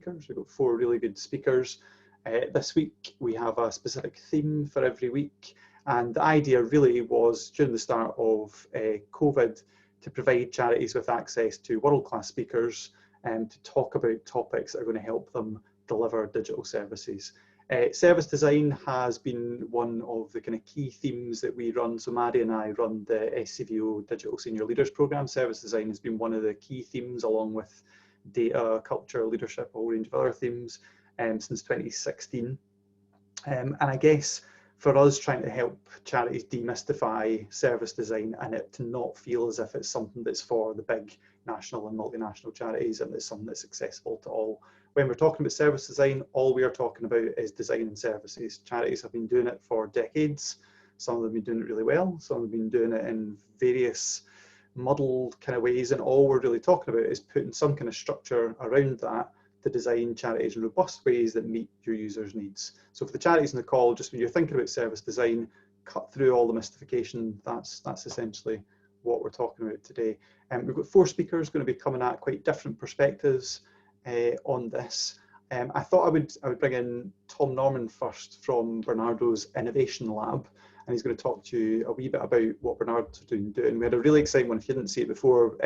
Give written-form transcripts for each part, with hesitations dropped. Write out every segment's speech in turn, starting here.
speakers. We've got 4 really good speakers. This week we have a specific theme for every week, and the idea really was during the start of COVID to provide charities with access to world-class speakers and to talk about topics that are going to help them deliver digital services. Service design has been one of the kind of key themes that we run. So Maddie and I run the SCVO Digital Senior Leaders Programme. Service design has been one of the key themes, along with data, culture, leadership, a whole range of other themes since 2016. And I guess for us, trying to help charities demystify service design and it to not feel as if it's something that's for the big national and multinational charities, and it's something that's accessible to all. When we're talking about service design, all we are talking about is designing services. Charities have been doing it for decades. Some of them have been doing it really well. Some have been doing it in various muddled kind of ways. And all we're really talking about is putting some kind of structure around that to design charities in robust ways that meet your users' needs. So for the charities in the call, just when you're thinking about service design, cut through all the mystification. That's essentially what we're talking about today. We've got 4 speakers going to be coming at quite different perspectives on this. I thought I would bring in Tom Norman first from Barnardo's Innovation Lab, and he's going to talk to you a wee bit about what Barnardo's doing. We had a really exciting one. If you didn't see it before,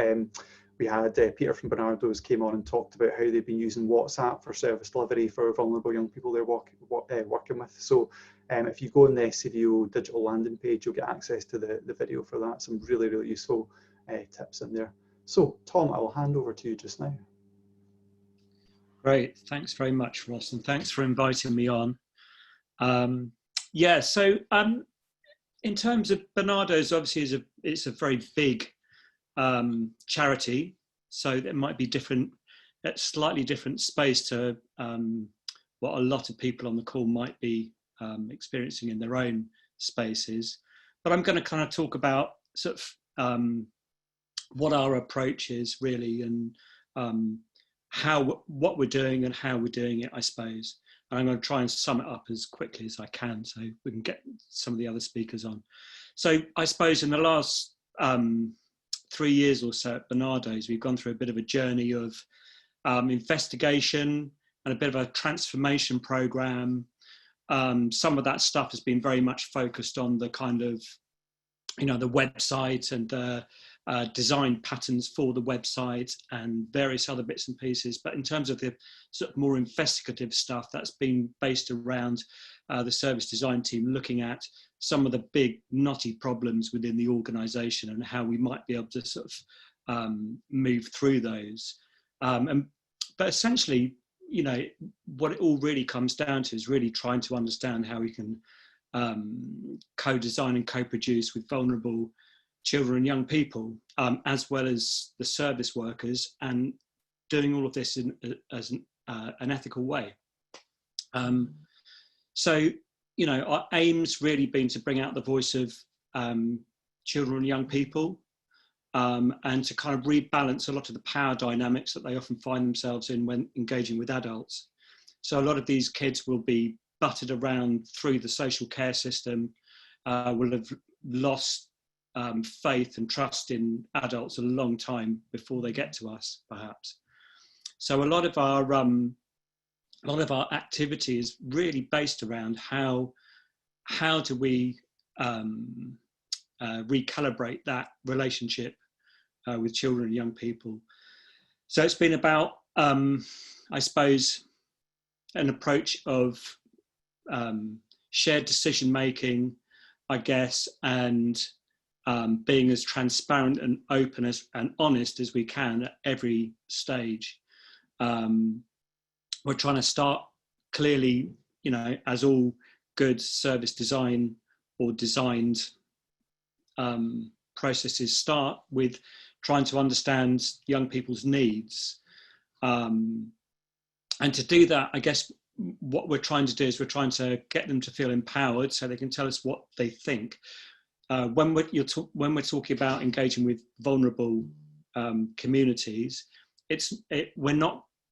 we had Peter from Barnardo's came on and talked about how they've been using WhatsApp for service delivery for vulnerable young people they're working with. So if you go on the SCVO digital landing page, you'll get access to the video for that. Some really, really useful tips in there. So Tom, I will hand over to you just now. Great, thanks very much, Ross, and thanks for inviting me on. So in terms of Barnardo's, obviously it's a very big charity, so there might be slightly different space to what a lot of people on the call might be experiencing in their own spaces. But I'm going to kind of talk about sort of what our approach is really, and what we're doing and how we're doing it, I suppose. And I'm going to try and sum it up as quickly as I can so we can get some of the other speakers on. So I suppose in the last 3 years or so at Barnardo's, we've gone through a bit of a journey of investigation and a bit of a transformation program. Some of that stuff has been very much focused on the kind of, the website and the design patterns for the website and various other bits and pieces. But in terms of the sort of more investigative stuff, that's been based around the service design team looking at some of the big knotty problems within the organisation and how we might be able to sort of move through those. But essentially, what it all really comes down to is really trying to understand how we can co-design and co-produce with vulnerable children and young people, as well as the service workers, and doing all of this as an ethical way. Our aim's really been to bring out the voice of children and young people, and to kind of rebalance a lot of the power dynamics that they often find themselves in when engaging with adults. So a lot of these kids will be butted around through the social care system, will have lost faith and trust in adults a long time before they get to us, perhaps. So a lot of our activity is really based around how do we recalibrate that relationship with children and young people. So it's been about, I suppose, an approach of shared decision making, I guess, and being as transparent and open and honest as we can at every stage. We're trying to start clearly, as all good service design or designed processes start with trying to understand young people's needs. And to do that, I guess what we're trying to do is we're trying to get them to feel empowered so they can tell us what they think. When we're talking about engaging with vulnerable communities,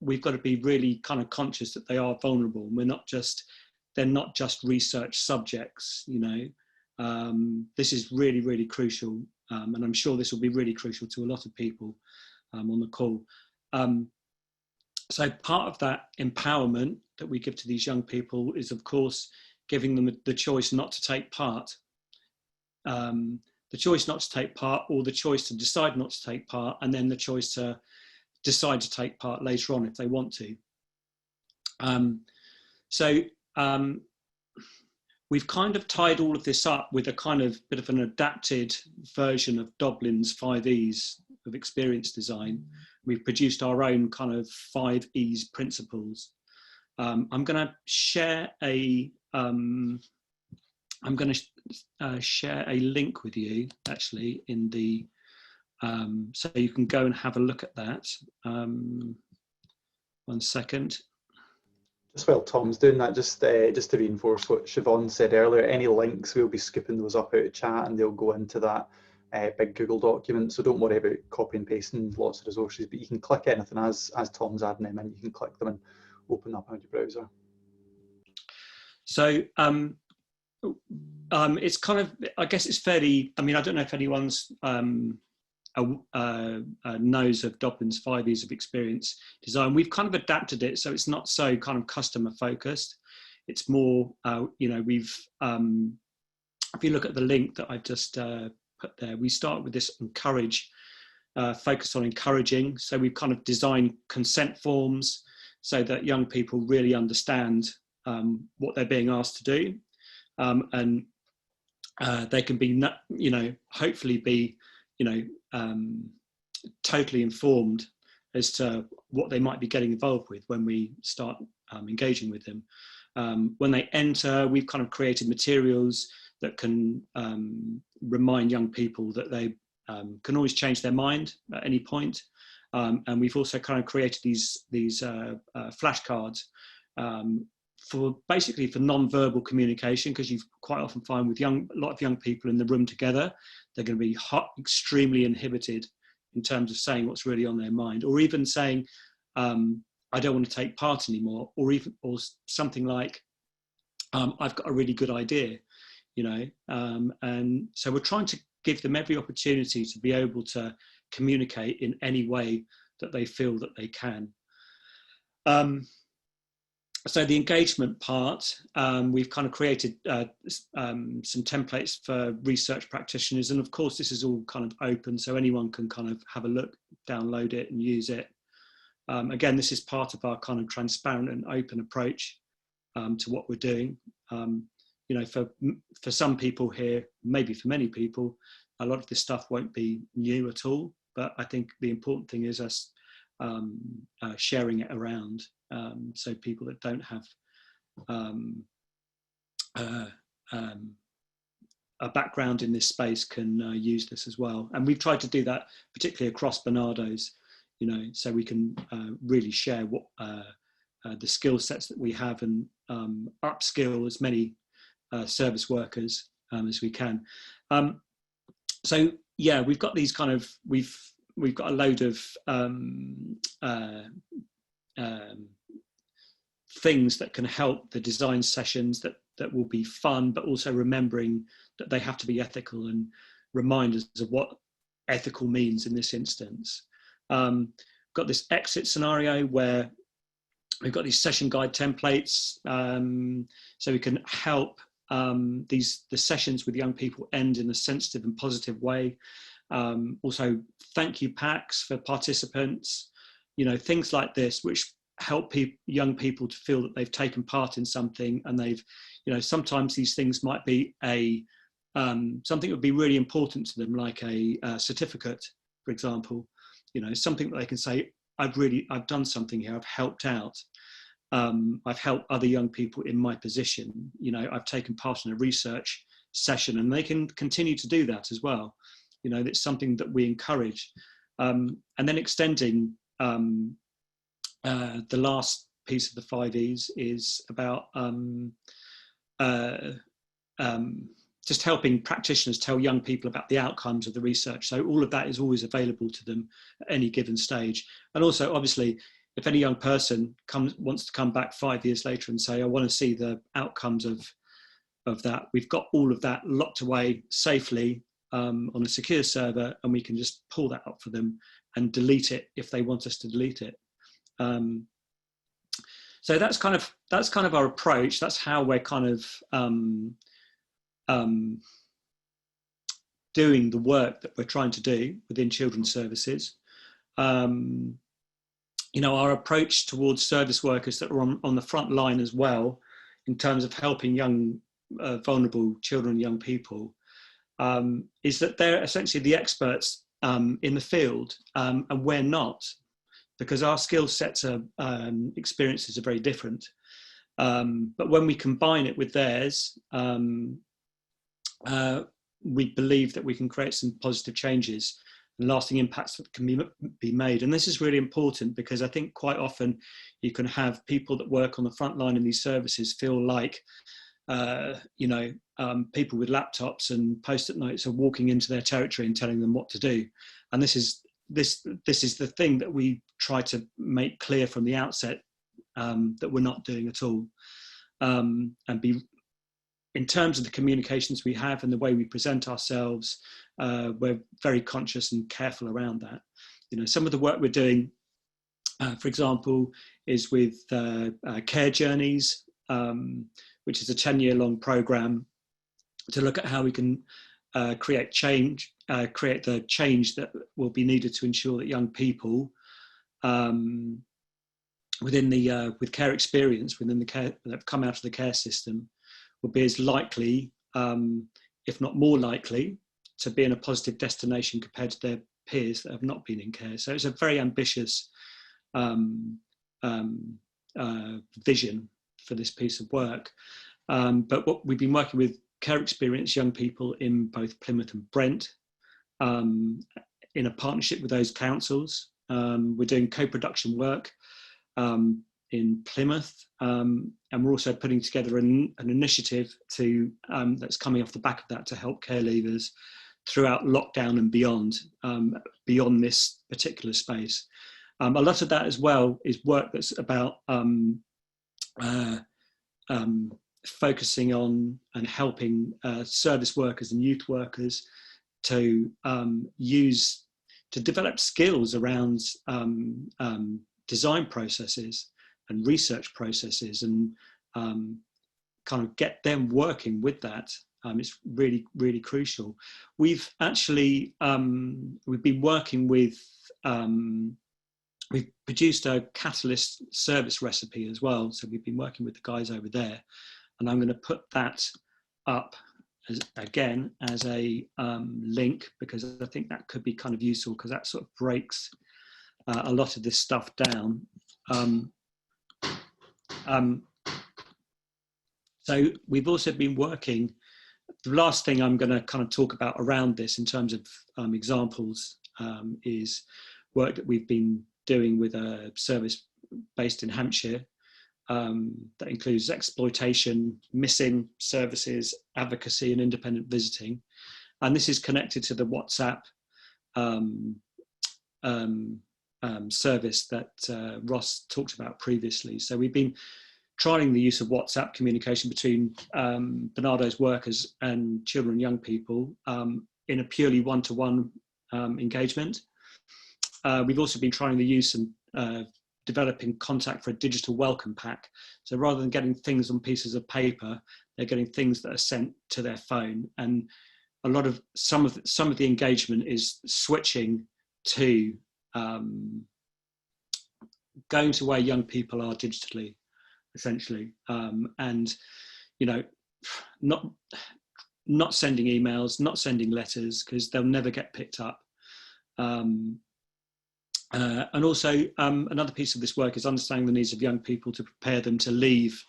we've got to be really kind of conscious that they are vulnerable. They're not just research subjects, This is really, really crucial. And I'm sure this will be really crucial to a lot of people on the call. So part of that empowerment that we give to these young people is, of course, giving them the choice not to take part. The choice not to take part, or the choice to decide not to take part, and then the choice to decide to take part later on if they want to. We've kind of tied all of this up with a kind of bit of an adapted version of Doblin's 5 E's of experience design. We've produced our own kind of 5 E's principles. I'm going to share a share a link with you, actually, in the so you can go and have a look at that. 1 second. Just while Tom's doing that, just to reinforce what Siobhan said earlier, any links, we'll be scooping those up out of chat and they'll go into that big Google document. So don't worry about copy and pasting lots of resources, but you can click anything as Tom's adding them in, you can click them and open up on your browser. So it's kind of, I guess it's fairly, I mean, I don't know if anyone's knows of Doblin's 5 E's of experience design. We've kind of adapted it so it's not so kind of customer focused. It's more, you know, we've, if you look at the link that I've just put there, we start with this encourage, focus on encouraging. So we've kind of designed consent forms so that young people really understand what they're being asked to do. And they can be, you know, hopefully be, you know, totally informed as to what they might be getting involved with when we start engaging with them. When they enter, we've kind of created materials that can remind young people that they can always change their mind at any point. And we've also kind of created these flashcards for basically for non-verbal communication, because you quite often find with a lot of young people in the room together, they're going to be extremely inhibited in terms of saying what's really on their mind, or even saying, I don't want to take part anymore, or something like, I've got a really good idea, you know. And so we're trying to give them every opportunity to be able to communicate in any way that they feel that they can. So the engagement part, we've kind of created some templates for research practitioners. And of course, this is all kind of open, so anyone can kind of have a look, download it and use it. Again, this is part of our kind of transparent and open approach to what we're doing. You know, for some people here, maybe for many people, a lot of this stuff won't be new at all. But I think the important thing is us sharing it around. So people that don't have a background in this space can use this as well. And we've tried to do that particularly across Barnardo's, you know, so we can really share what the skill sets that we have and upskill as many service workers as we can. So yeah, we've got these kind of, we've got a load of things that can help the design sessions that will be fun, but also remembering that they have to be ethical and reminders of what ethical means in this instance. Got this exit scenario where we've got these session guide templates, so we can help the sessions with young people end in a sensitive and positive way. Also, thank you packs for participants, you know, things like this, which help young people to feel that they've taken part in something, and they've, you know, sometimes these things might be something that would be really important to them, like a certificate, for example, you know, something that they can say, I've done something here, I've helped out. I've helped other young people in my position, you know, I've taken part in a research session, and they can continue to do that as well. You know, it's something that we encourage. And then extending, the last piece of the 5 E's is about just helping practitioners tell young people about the outcomes of the research. So all of that is always available to them at any given stage. And also, obviously, if any young person wants to come back 5 years later and say, I want to see the outcomes of that, we've got all of that locked away safely on a secure server, and we can just pull that up for them and delete it if they want us to delete it. So that's kind of our approach. That's how we're kind of doing the work that we're trying to do within children's services. You know, our approach towards service workers that are on the front line as well, in terms of helping young, vulnerable children, young people, is that they're essentially the experts in the field, and we're not, because our skill sets are experiences are very different. But when we combine it with theirs, we believe that we can create some positive changes and lasting impacts that can be made. And this is really important, because I think quite often you can have people that work on the front line in these services feel like, you know, people with laptops and post-it notes are walking into their territory and telling them what to do. And this is the thing that we try to make clear from the outset, that we're not doing at all. And be, in terms of the communications we have and the way we present ourselves, we're very conscious and careful around that. You know, some of the work we're doing, for example, is with Care Journeys, which is a 10-year-long program to look at how we can create the change that will be needed to ensure that young people within the with care experience within the care that have come out of the care system will be as likely, if not more likely, to be in a positive destination compared to their peers that have not been in care. So it's a very ambitious vision for this piece of work. But what we've been working with care experience young people in both Plymouth and Brent, in a partnership with those councils. We're doing co-production work in Plymouth, and we're also putting together an initiative to that's coming off the back of that to help care leavers throughout lockdown and beyond, beyond this particular space. A lot of that as well is work that's about focusing on and helping service workers and youth workers to develop skills around design processes and research processes, and kind of get them working with that. It's really, really crucial. We've actually, we've been working with, we've produced a Catalyst service recipe as well. So we've been working with the guys over there, and I'm going to put that up again as a link, because I think that could be kind of useful, because that sort of breaks a lot of this stuff down. So we've also been working, the last thing I'm going to kind of talk about around this in terms of examples is work that we've been doing with a service based in Hampshire, that includes exploitation, missing services, advocacy and independent visiting. And this is connected to the WhatsApp service that Ross talked about previously. So we've been trialing the use of WhatsApp communication between Barnardo's workers and children and young people in a purely one-to-one engagement. We've also been trying the use and developing contact for a digital welcome pack. So rather than getting things on pieces of paper, they're getting things that are sent to their phone. And a lot of some of the engagement is switching to going to where young people are digitally, essentially, and you know, not sending emails, not sending letters, because they'll never get picked up. And also another piece of this work is understanding the needs of young people to prepare them to leave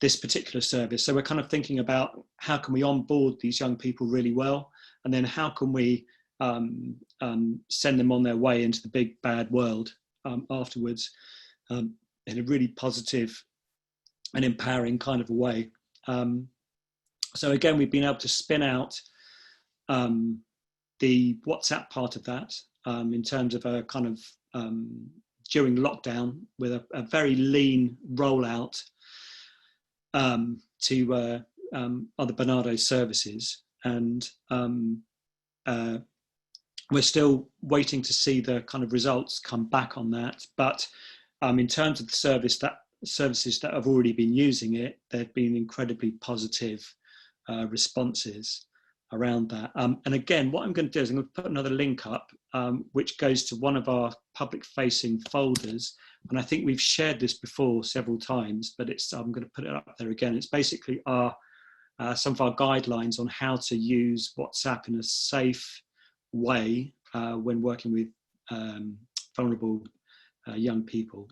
this particular service. So we're kind of thinking about how can we onboard these young people really well, and then how can we send them on their way into the big bad world afterwards, in a really positive and empowering kind of a way. So again, we've been able to spin out the WhatsApp part of that in terms of a kind of during lockdown with a very lean rollout to other Barnardo services. And we're still waiting to see the kind of results come back on that, but In terms of the services that have already been using it, there have been incredibly positive responses around that. And again, what I'm going to do is I'm going to put another link up, which goes to one of our public-facing folders. And I think we've shared this before several times, but I'm going to put it up there again. It's basically some of our guidelines on how to use WhatsApp in a safe way when working with vulnerable young people.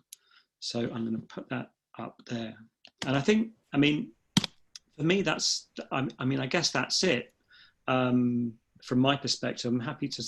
So I'm going to put that up there. And I think, for me, I guess that's it. From my perspective, I'm happy to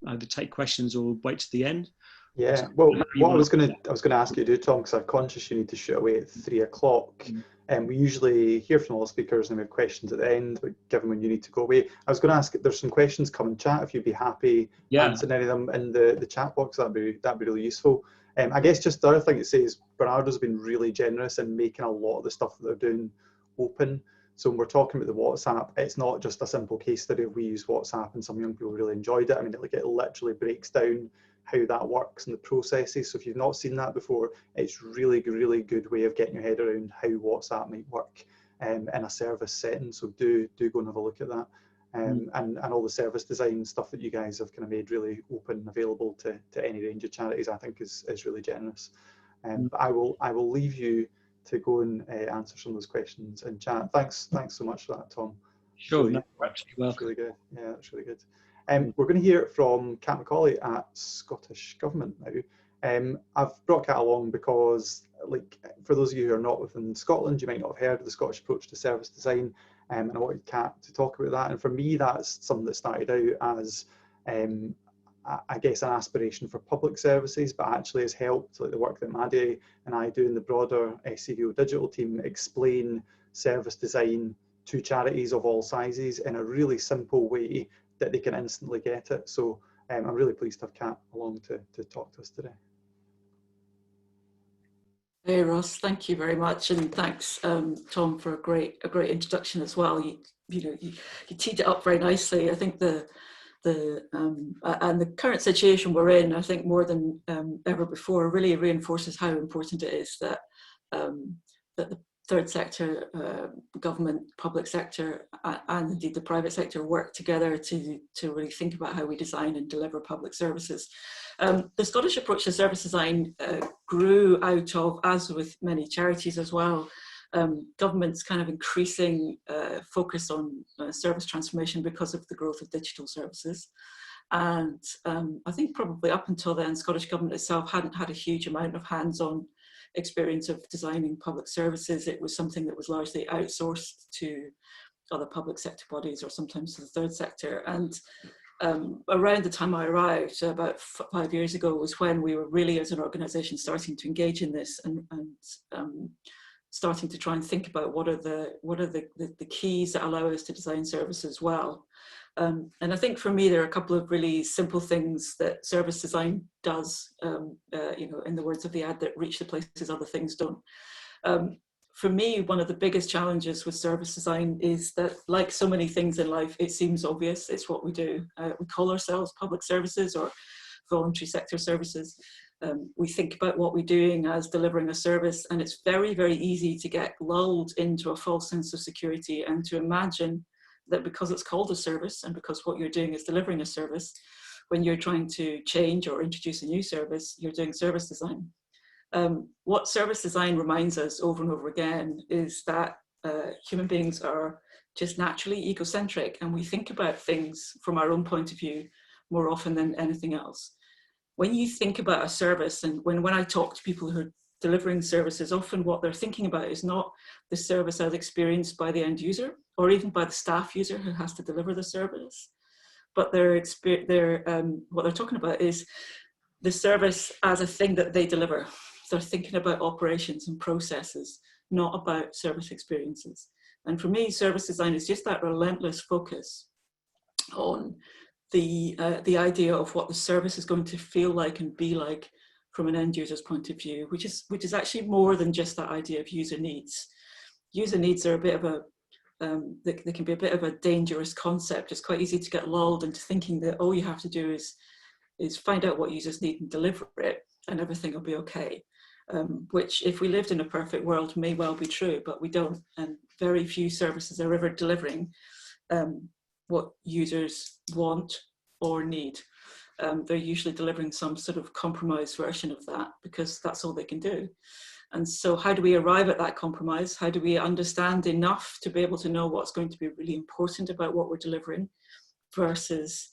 either take questions or wait to the end. Yeah, well, what I was going to ask you to do, Tom, because I'm conscious you need to shoot away at 3 o'clock. And we usually hear from all the speakers and we have questions at the end, but given when you need to go away, I was going to ask, there's some questions come in chat, if you'd be happy answering any of them in the chat box, that'd be really useful. I guess just the other thing to say is Barnardo's been really generous in making a lot of the stuff that they're doing open. So when we're talking about the WhatsApp, it's not just a simple case study of we use WhatsApp and some young people really enjoyed it. I mean, it literally breaks down how that works and the processes. So if you've not seen that before, it's really good way of getting your head around how WhatsApp might work in a service setting. So do go and have a look at that. And all the service design stuff that you guys have kind of made really open and available to any range of charities, I think is really generous. But I will leave you to go and answer some of those questions in chat. Thanks so much for that, Tom. Sure, really, no, absolutely welcome. That's really good. Yeah, that's really good. We're going to hear from Cat Macaulay at Scottish Government now. I've brought Cat along because, like, for those of you who are not within Scotland, you might not have heard of the Scottish approach to service design, and I wanted Cat to talk about that. And for me, that's something that started out as, I guess, an aspiration for public services, but actually has helped, like the work that Maddie and I do in the broader SCVO digital team, explain service design to charities of all sizes in a really simple way that they can instantly get it. So I'm really pleased to have Kat along to talk to us today. Hey Ross, thank you very much, and thanks Tom for a great introduction as well. You teed it up very nicely. I think the current situation we're in, I think more than ever before, really reinforces how important it is that that the third sector, government, public sector, and indeed the private sector work together to really think about how we design and deliver public services. The Scottish approach to service design grew out of, as with many charities as well, government's kind of increasing focus on service transformation because of the growth of digital services. And I think probably up until then, Scottish Government itself hadn't had a huge amount of hands-on experience of designing public services. It was something that was largely outsourced to other public sector bodies or sometimes to the third sector. And around the time I arrived, about 5 years ago, was when we were really, as an organisation, starting to engage in this and starting to try and think about what are the keys that allow us to design services well. And I think for me, there are a couple of really simple things that service design does, in the words of the ad, that reach the places other things don't. For me, one of the biggest challenges with service design is that, like so many things in life, it seems obvious. It's what we do. We call ourselves public services or voluntary sector services. We think about what we're doing as delivering a service, and it's very, very easy to get lulled into a false sense of security and to imagine that because it's called a service and because what you're doing is delivering a service, when you're trying to change or introduce a new service, you're doing service design. What service design reminds us over and over again is that human beings are just naturally egocentric, and we think about things from our own point of view more often than anything else. When you think about a service, and when I talk to people who are delivering services, often what they're thinking about is not the service as experienced by the end user or even by the staff user who has to deliver the service, but what they're talking about is the service as a thing that they deliver. So they're thinking about operations and processes, not about service experiences. And for me, service design is just that relentless focus on the idea of what the service is going to feel like and be like from an end user's point of view, which is actually more than just that idea of user needs. User needs are a bit of a they can be a bit of a dangerous concept. It's quite easy to get lulled into thinking that all you have to do is find out what users need and deliver it, and everything will be okay. which if we lived in a perfect world may well be true, but we don't. And very few services are ever delivering what users want or need. They're usually delivering some sort of compromised version of that because that's all they can do. And so how do we arrive at that compromise? How do we understand enough to be able to know what's going to be really important about what we're delivering versus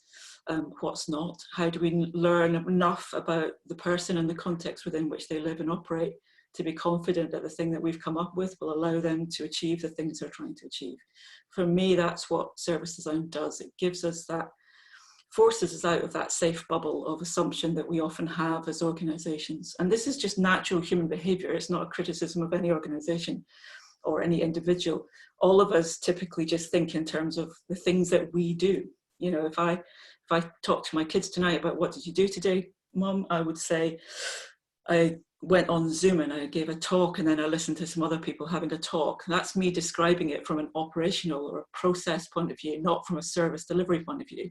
what's not? How do we learn enough about the person and the context within which they live and operate to be confident that the thing that we've come up with will allow them to achieve the things they're trying to achieve? For me, that's what service design does. It gives us that, forces us out of that safe bubble of assumption that we often have as organizations. And this is just natural human behavior. It's not a criticism of any organization or any individual. All of us typically just think in terms of the things that we do. You know, if I talk to my kids tonight about what did you do today, Mum, I would say, I went on Zoom and I gave a talk and then I listened to some other people having a talk. That's me describing it from an operational or a process point of view, not from a service delivery point of view.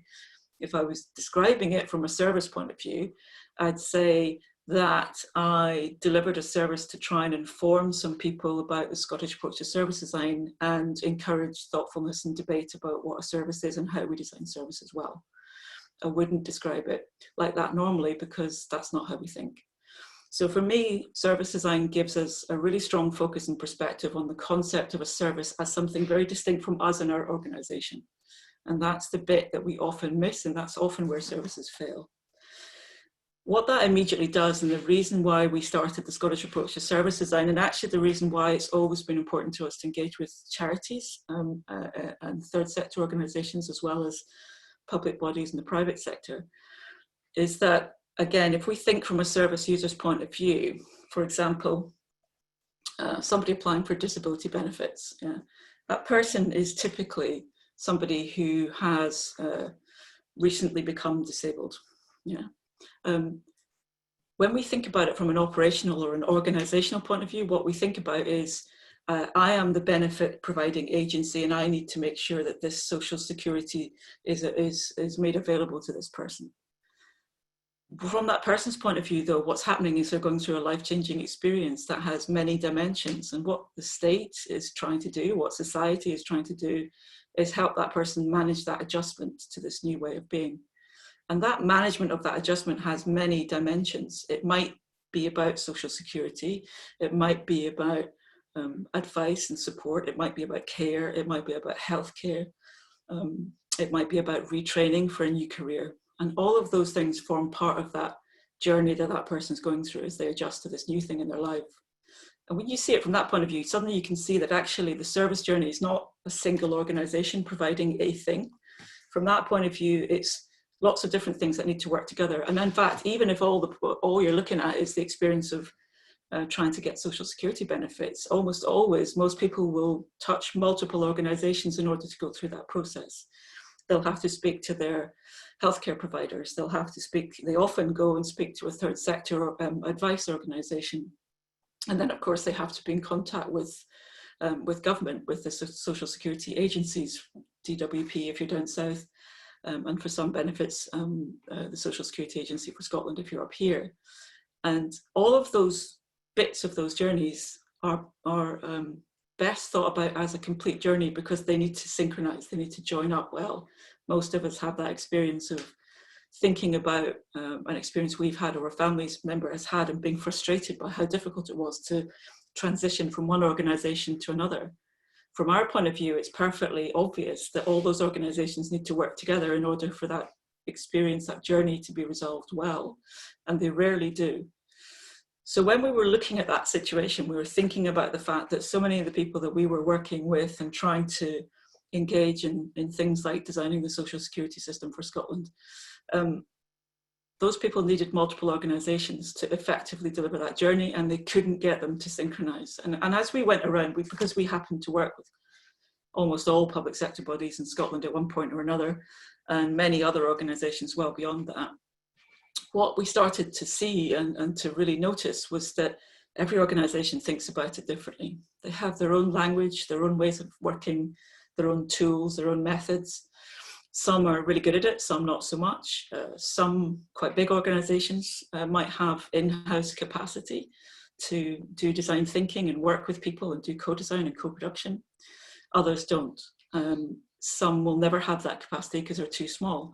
If I was describing it from a service point of view, I'd say that I delivered a service to try and inform some people about the Scottish approach to service design and encourage thoughtfulness and debate about what a service is and how we design services well. I wouldn't describe it like that normally because that's not how we think. So for me, service design gives us a really strong focus and perspective on the concept of a service as something very distinct from us and our organization. And that's the bit that we often miss, and that's often where services fail. What that immediately does, and the reason why we started the Scottish approach to service design, and actually the reason why it's always been important to us to engage with charities and third sector organisations, as well as public bodies in the private sector, is that, again, if we think from a service user's point of view, for example, somebody applying for disability benefits, that person is typically somebody who has recently become disabled. When we think about it from an operational or an organizational point of view, what we think about is, I am the benefit providing agency and I need to make sure that this social security is made available to this person. From that person's point of view, though, what's happening is they're going through a life-changing experience that has many dimensions, and what the state is trying to do, what society is trying to do, is help that person manage that adjustment to this new way of being. And that management of that adjustment has many dimensions. It might be about social security, it might be about advice and support, it might be about care, it might be about healthcare, it might be about retraining for a new career. And all of those things form part of that journey that that person's going through as they adjust to this new thing in their life. And when you see it from that point of view, suddenly you can see that actually the service journey is not a single organisation providing a thing. From that point of view, it's lots of different things that need to work together. And in fact, even if all you're looking at is the experience of trying to get social security benefits, almost always, most people will touch multiple organisations in order to go through that process. They'll have to speak to their healthcare providers. They'll have to speak, they often go and speak to a third sector advice organisation. And then of course they have to be in contact with government, with the social security agencies, DWP if you're down south, and for some benefits, the Social Security Agency for Scotland if you're up here. And all of those bits of those journeys are best thought about as a complete journey because they need to synchronise, they need to join up well. Most of us have that experience of thinking about an experience we've had or a family's member has had and being frustrated by how difficult it was to transition from one organisation to another. From our point of view, it's perfectly obvious that all those organisations need to work together in order for that experience, that journey to be resolved well, and they rarely do. So when we were looking at that situation, we were thinking about the fact that so many of the people that we were working with and trying to engage in things like designing the social security system for Scotland, those people needed multiple organisations to effectively deliver that journey, and they couldn't get them to synchronise. And as we went around, because we happened to work with almost all public sector bodies in Scotland at one point or another, and many other organisations well beyond that, what we started to see and to really notice was that every organisation thinks about it differently. They have their own language, their own ways of working, their own tools, their own methods. Some are really good at it, some not so much. Some quite big organisations might have in-house capacity to do design thinking and work with people and do co-design and co-production. Others don't. Some will never have that capacity because they're too small.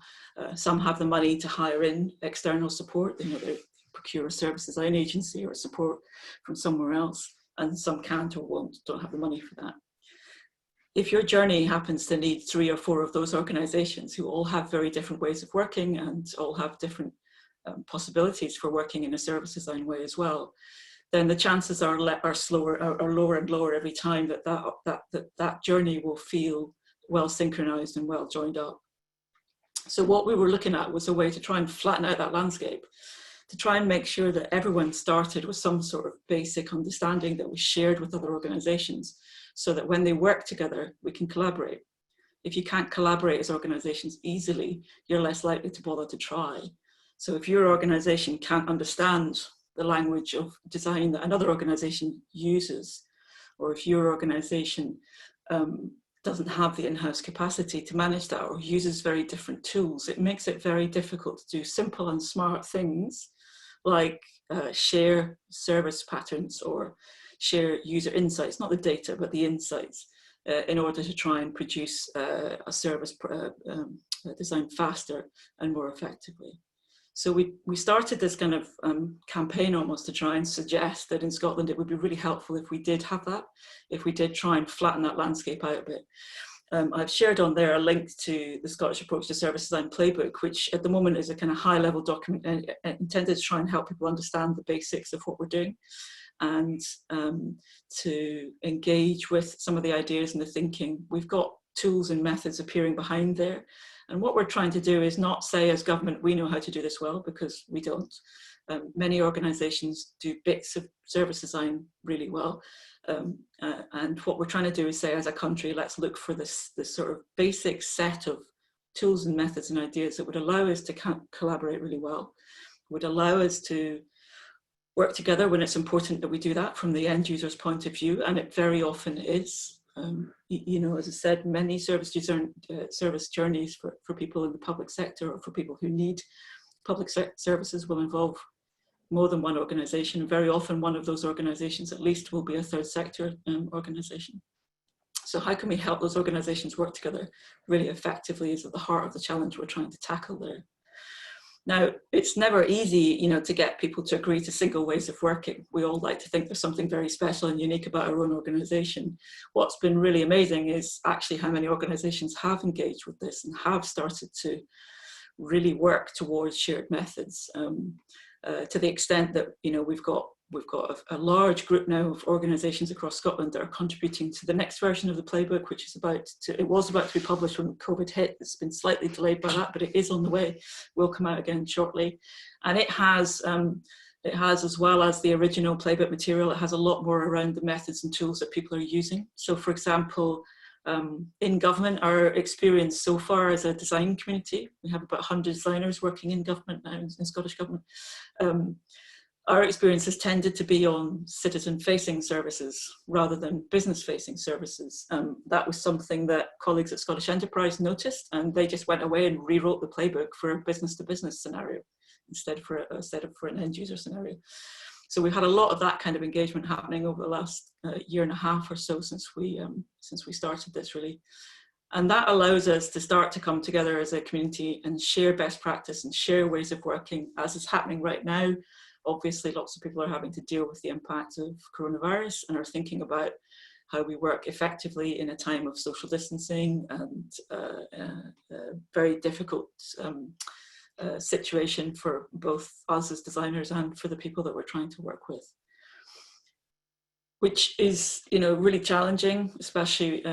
Some have the money to hire in external support. They procure a service design agency or support from somewhere else, and some can't or won't, don't have the money for that. If your journey happens to need 3 or 4 of those organizations who all have very different ways of working and all have different possibilities for working in a service design way as well, then the chances are lower and lower every time that journey will feel well synchronized and well joined up. So what we were looking at was a way to try and flatten out that landscape, to try and make sure that everyone started with some sort of basic understanding that was shared with other organizations, so that when they work together, we can collaborate. If you can't collaborate as organizations easily, you're less likely to bother to try. So if your organization can't understand the language of design that another organization uses, or if your organization doesn't have the in-house capacity to manage that or uses very different tools, it makes it very difficult to do simple and smart things like share service patterns or share user insights, not the data, but the insights, in order to try and produce a service design faster and more effectively. So we started this kind of campaign almost to try and suggest that in Scotland it would be really helpful if we did have that, if we did try and flatten that landscape out a bit. I've shared on there a link to the Scottish Approach to Service Design Playbook, which at the moment is a kind of high-level document intended to try and help people understand the basics of what we're doing and to engage with some of the ideas and the thinking. We've got tools and methods appearing behind there. And what we're trying to do is not say as government, we know how to do this well, because we don't. Many organisations do bits of service design really well. And what we're trying to do is say as a country, let's look for this sort of basic set of tools and methods and ideas that would allow us to collaborate really well, would allow us to work together when it's important that we do that from the end user's point of view, and it very often is. As I said, many service journeys for people in the public sector or for people who need public services will involve more than one organisation, and very often one of those organisations at least will be a third sector organisation. So how can we help those organisations work together really effectively is at the heart of the challenge we're trying to tackle there. Now, it's never easy, to get people to agree to single ways of working. We all like to think there's something very special and unique about our own organisation. What's been really amazing is actually how many organisations have engaged with this and have started to really work towards shared methods, to the extent that, we've got a large group now of organisations across Scotland that are contributing to the next version of the playbook, which is it was about to be published when COVID hit. It's been slightly delayed by that, but it is on the way. Will come out again shortly. And it has, as well as the original playbook material, it has a lot more around the methods and tools that people are using. So for example, in government, our experience so far as a design community, we have about 100 designers working in government now, in Scottish government. Our experience has tended to be on citizen-facing services rather than business-facing services. That was something that colleagues at Scottish Enterprise noticed, and they just went away and rewrote the playbook for a business-to-business scenario instead of for an end-user scenario. So we've had a lot of that kind of engagement happening over the last year and a half or so since we started this, really. And that allows us to start to come together as a community and share best practice and share ways of working, as is happening right now. Obviously, lots of people are having to deal with the impact of coronavirus and are thinking about how we work effectively in a time of social distancing and a very difficult situation for both us as designers and for the people that we're trying to work with, which is, really challenging, especially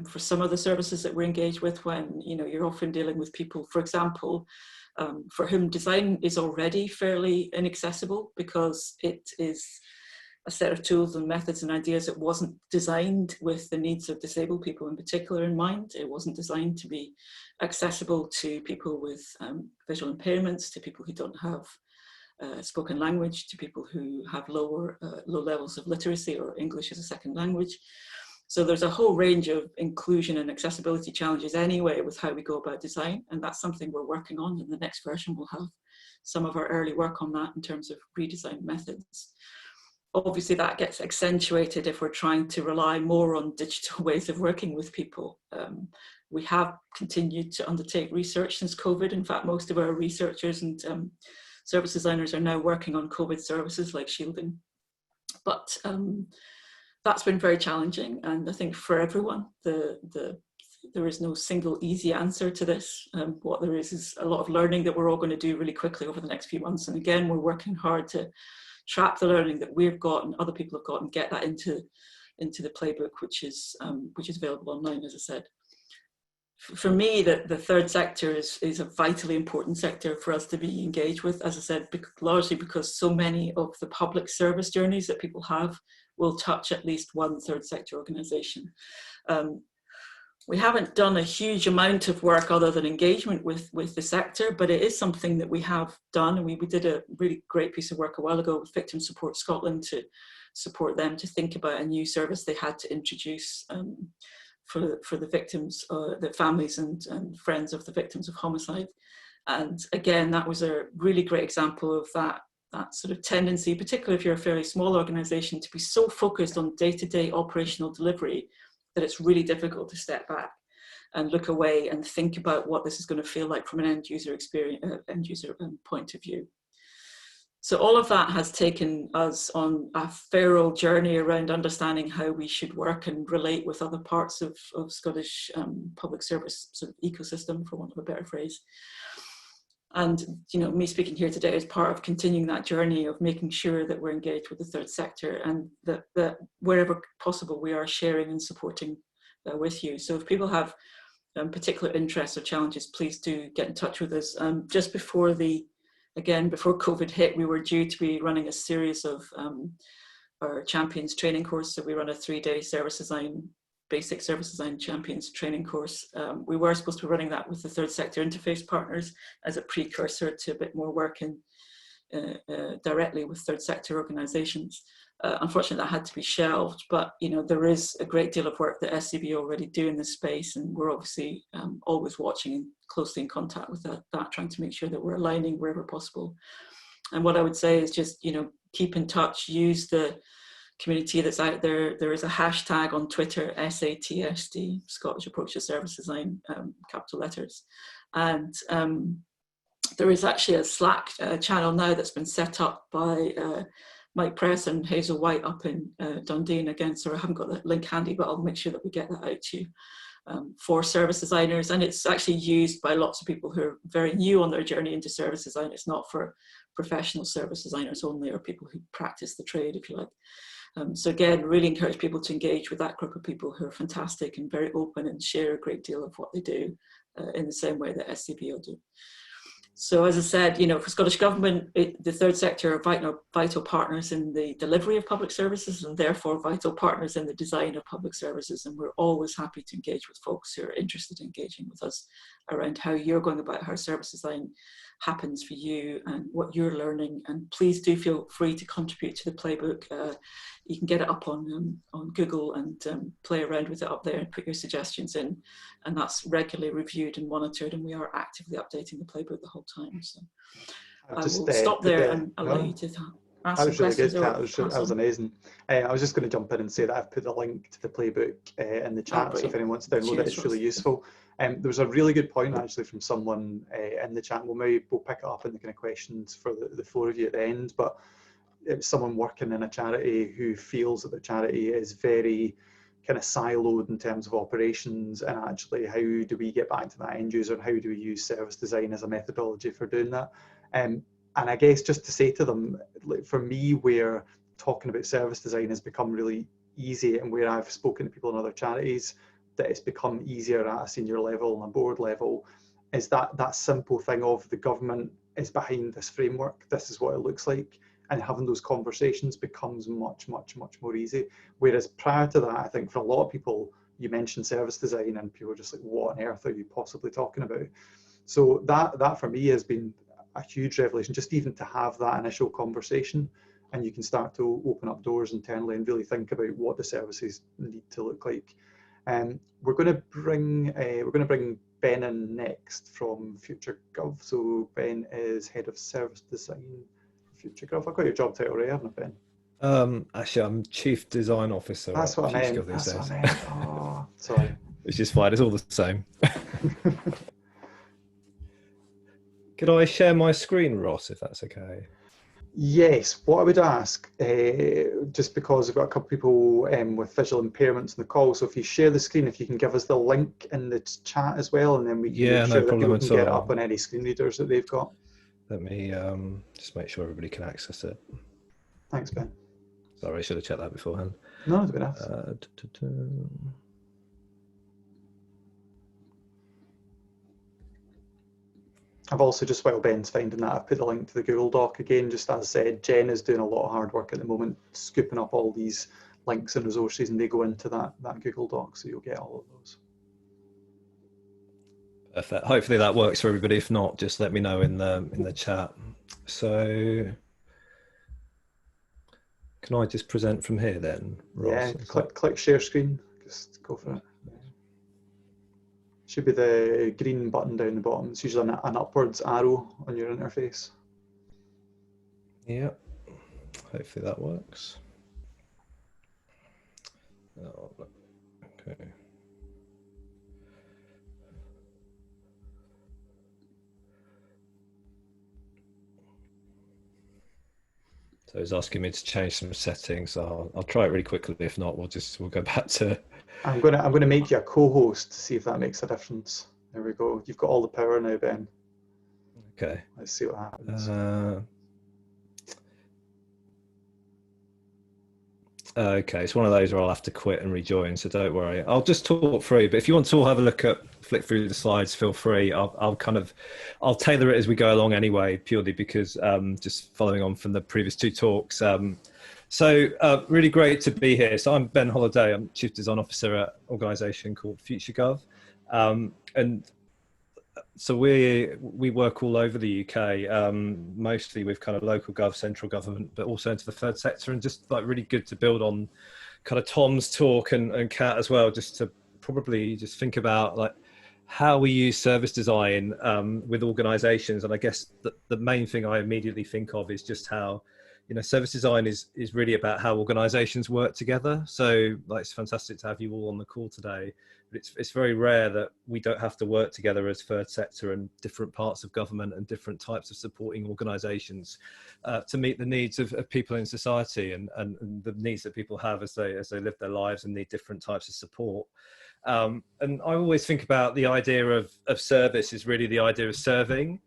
for some of the services that we're engaged with when, you're often dealing with people, for example, for whom design is already fairly inaccessible because it is a set of tools and methods and ideas that wasn't designed with the needs of disabled people in particular in mind. It wasn't designed to be accessible to people with visual impairments, to people who don't have spoken language, to people who have low levels of literacy or English as a second language. So there's a whole range of inclusion and accessibility challenges anyway with how we go about design, and that's something we're working on. In the next version, we'll have some of our early work on that in terms of redesign methods. obviously that gets accentuated if we're trying to rely more on digital ways of working with people. We have continued to undertake research since COVID. In fact, most of our researchers and service designers are now working on COVID services like shielding. But that's been very challenging, and I think for everyone, there is no single easy answer to this. What there is a lot of learning that we're all going to do really quickly over the next few months. And again, we're working hard to trap the learning that we've got and other people have got and get that into the playbook, which is available online, as I said. For me, the third sector is a vitally important sector for us to be engaged with, as I said, largely because so many of the public service journeys that people have will touch at least one third sector organisation. We haven't done a huge amount of work other than engagement with the sector, but it is something that we have done. And we did a really great piece of work a while ago with Victim Support Scotland to support them to think about a new service they had to introduce for the victims, the families and friends of the victims of homicide. And again, that was a really great example of that sort of tendency, particularly if you're a fairly small organisation, to be so focused on day-to-day operational delivery that it's really difficult to step back and look away and think about what this is going to feel like from an end user experience, point of view. So all of that has taken us on a thorough journey around understanding how we should work and relate with other parts of Scottish public service sort of ecosystem, for want of a better phrase. And me speaking here today is part of continuing that journey of making sure that we're engaged with the third sector, and that wherever possible we are sharing and supporting with you. So if people have particular interests or challenges, please do get in touch with us. Just before before COVID hit, we were due to be running a series of our Champions training course. So we run a 3-day basic service design Champions training course. We were supposed to be running that with the third sector interface partners as a precursor to a bit more work directly with third sector organisations. Unfortunately, that had to be shelved, but there is a great deal of work that SCVO already do in this space, and we're obviously always watching and closely in contact with that, trying to make sure that we're aligning wherever possible. And what I would say is just keep in touch, use the community that's out there. There is a hashtag on Twitter, SATSD, Scottish Approach to Service Design, capital letters. And there is actually a Slack channel now that's been set up by Mike Press and Hazel White up in Dundee. And again, sorry, I haven't got that link handy, but I'll make sure that we get that out to you, for service designers. And it's actually used by lots of people who are very new on their journey into service design. It's not for professional service designers only, or people who practice the trade, if you like. So again, really encourage people to engage with that group of people who are fantastic and very open and share a great deal of what they do in the same way that SCVO do. So as I said, for Scottish Government, the third sector are vital partners in the delivery of public services, and therefore vital partners in the design of public services. And we're always happy to engage with folks who are interested in engaging with us around how you're going about how service design happens for you and what you're learning. And please do feel free to contribute to the playbook. You can get it up on Google and play around with it up there and put your suggestions in, and that's regularly reviewed and monitored, and we are actively updating the playbook the whole time. So I will stop there and allow you to ask some questions. That was really good, Kat. That was amazing. I was just going to jump in and say that I've put the link to the playbook in the chat, so if anyone wants to download it, it's really useful. There was a really good point actually from someone in the chat. We'll pick it up in the kind of questions for the four of you at the end, but it's someone working in a charity who feels that the charity is very kind of siloed in terms of operations, and actually how do we get back to that end user, and how do we use service design as a methodology for doing that. And I guess just to say to them, like, for me, where talking about service design has become really easy, and where I've spoken to people in other charities that it's become easier at a senior level and a board level, is that simple thing of the government is behind this framework, this is what it looks like, and having those conversations becomes much more easy. Whereas prior to that, I think for a lot of people, you mentioned service design and people are just like, what on earth are you possibly talking about? So that for me has been a huge revelation, just even to have that initial conversation, and you can start to open up doors internally and really think about what the services need to look like. We're going to bring Ben in next from FutureGov. So Ben is head of service design. FutureGov. I've got your job title right, haven't I, Ben? Actually, I'm Chief Design Officer That's at what I FutureGov meant. these That's days. what I meant. Oh, sorry. Which is fine. It's all the same. Could I share my screen, Ross, if that's okay? Yes, what I would ask, just because we've got a couple of people with visual impairments in the call, so if you share the screen, if you can give us the link in the chat as well, and then we can make sure that people can get it up on any screen readers that they've got. Let me just make sure everybody can access it. Thanks, Ben. Sorry, I should have checked that beforehand. No, it's good enough. I've also, just while Ben's finding that, I've put the link to the Google Doc again. Just as I said, Jen is doing a lot of hard work at the moment, scooping up all these links and resources, and they go into that Google Doc, so you'll get all of those. Perfect. Hopefully that works for everybody. If not, just let me know in the chat. So, can I just present from here then, Ross? Yeah, click share screen. Just go for it. Should be the green button down the bottom. It's usually an upwards arrow on your interface. Yeah, hopefully that works. Oh, okay. So it's asking me to change some settings. I'll try it really quickly. If not, we'll go back to. I'm gonna make you a co-host to see if that makes a difference. There we go. You've got all the power now, Ben. Okay. Let's see what happens. Okay, it's one of those where I'll have to quit and rejoin, so don't worry. I'll just talk through, but if you want to all have a flick through the slides, feel free. I'll tailor it as we go along anyway, purely because just following on from the previous two talks. So really great to be here. So I'm Ben Holliday. I'm Chief Design Officer at an organisation called FutureGov, and so we work all over the UK, mostly with kind of local gov, central government, but also into the third sector, and just like really good to build on kind of Tom's talk and Kat as well, just to probably just think about like how we use service design with organisations. And I guess the main thing I immediately think of is just how, you know, service design is really about how organisations work together. So like, it's fantastic to have you all on the call today. But it's very rare that we don't have to work together as third sector and different parts of government and different types of supporting organisations to meet the needs of people in society and the needs that people have as they live their lives and need different types of support. And I always think about the idea of service is really the idea of serving.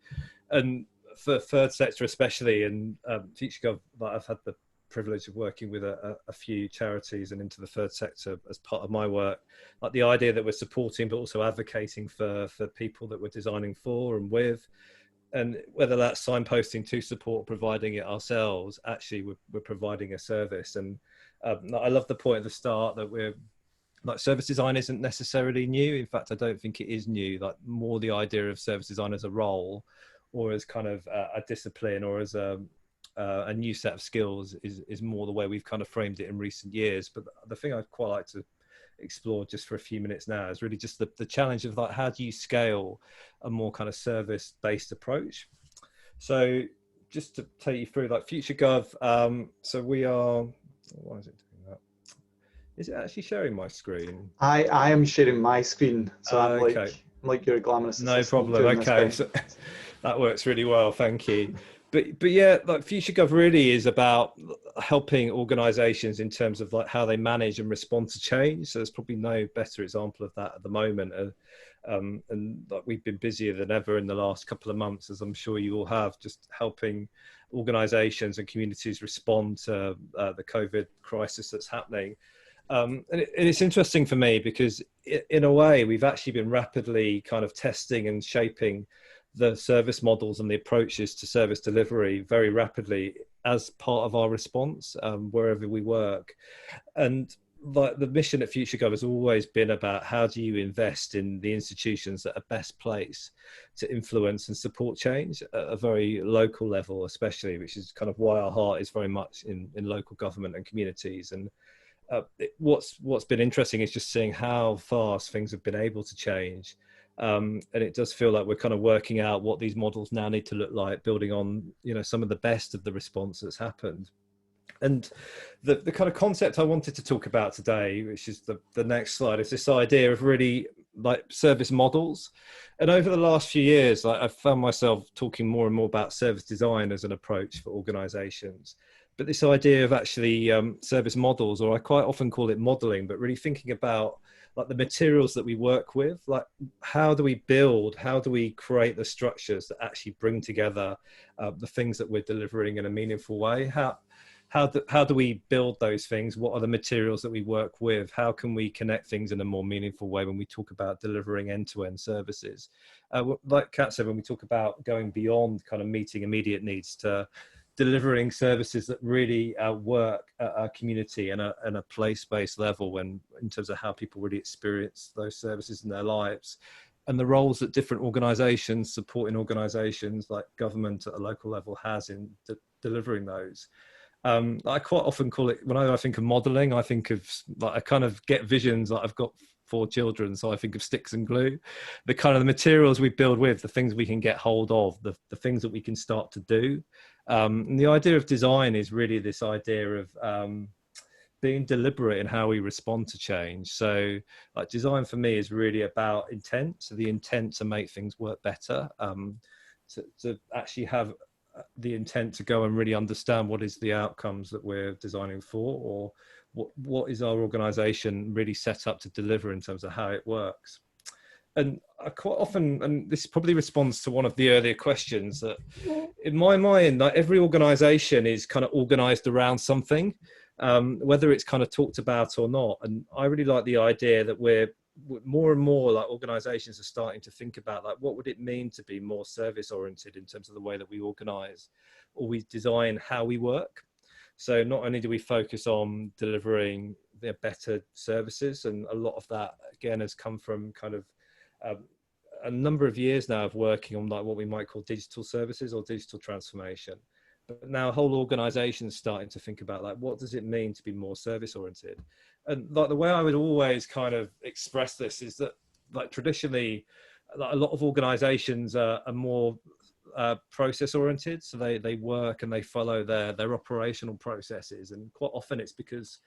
And for third sector especially, and FutureGov, I've had the privilege of working with a few charities and into the third sector as part of my work, like the idea that we're supporting but also advocating for people that we're designing for and with, and whether that's signposting to support, providing it ourselves, actually we're providing a service. And I love the point at the start that we're like, service design isn't necessarily new. In fact, I don't think it is new. Like, more the idea of service design as a role or as kind of a discipline or as a new set of skills is more the way we've kind of framed it in recent years. But the thing I'd quite like to explore just for a few minutes now is really just the challenge of like, how do you scale a more kind of service-based approach? So just to take you through like FutureGov, so we are, why is it doing that? Is it actually sharing my screen? I am sharing my screen, so I'm okay. I'm like your glamorous assistant. No problem. Okay, so that works really well. Thank you. But yeah, like FutureGov really is about helping organisations in terms of like how they manage and respond to change. So there's probably no better example of that at the moment. And like, we've been busier than ever in the last couple of months, as I'm sure you all have, just helping organisations and communities respond to the COVID crisis that's happening. And it's interesting for me because in a way we've actually been rapidly kind of testing and shaping the service models and the approaches to service delivery very rapidly as part of our response wherever we work. And like, the mission at FutureGov has always been about how do you invest in the institutions that are best placed to influence and support change at a very local level, especially, which is kind of why our heart is very much in local government and communities. And what's been interesting is just seeing how fast things have been able to change. And it does feel like we're kind of working out what these models now need to look like, building on, you know, some of the best of the response that's happened. And the kind of concept I wanted to talk about today, which is the next slide, is this idea of really like service models. And over the last few years, I've found myself talking more and more about service design as an approach for organizations. But this idea of actually service models, or I quite often call it modeling, but really thinking about like the materials that we work with, like how do we build, how do we create the structures that actually bring together the things that we're delivering in a meaningful way? How do we build those things? What are the materials that we work with? How can we connect things in a more meaningful way when we talk about delivering end-to-end services? Like Kat said, when we talk about going beyond kind of meeting immediate needs to delivering services that really work at a community and a place-based level, in terms of how people really experience those services in their lives, and the roles that different organisations, supporting organisations like government at a local level has in delivering those. I quite often call it, when I think of modelling, I think of like I kind of get visions. Like I've got 4 children, so I think of sticks and glue, the kind of the materials we build with, the things we can get hold of, the things that we can start to do. And the idea of design is really this idea of being deliberate in how we respond to change. So like design for me is really about intent. So the intent to make things work better, to actually have the intent to go and really understand what is the outcomes that we're designing for, or what is our organization really set up to deliver in terms of how it works. And I quite often, and this probably responds to one of the earlier questions, that in my mind, like every organization is kind of organized around something, whether it's kind of talked about or not. And I really like the idea that we're more and more like organizations are starting to think about like what would it mean to be more service oriented in terms of the way that we organize or we design how we work. So not only do we focus on delivering their better services, and a lot of that again has come from kind of a number of years now of working on like what we might call digital services or digital transformation. But now whole organizations starting to think about like what does it mean to be more service oriented. And like the way I would always kind of express this is that like traditionally like a lot of organizations are more process oriented, so they work and they follow their operational processes, and quite often it's because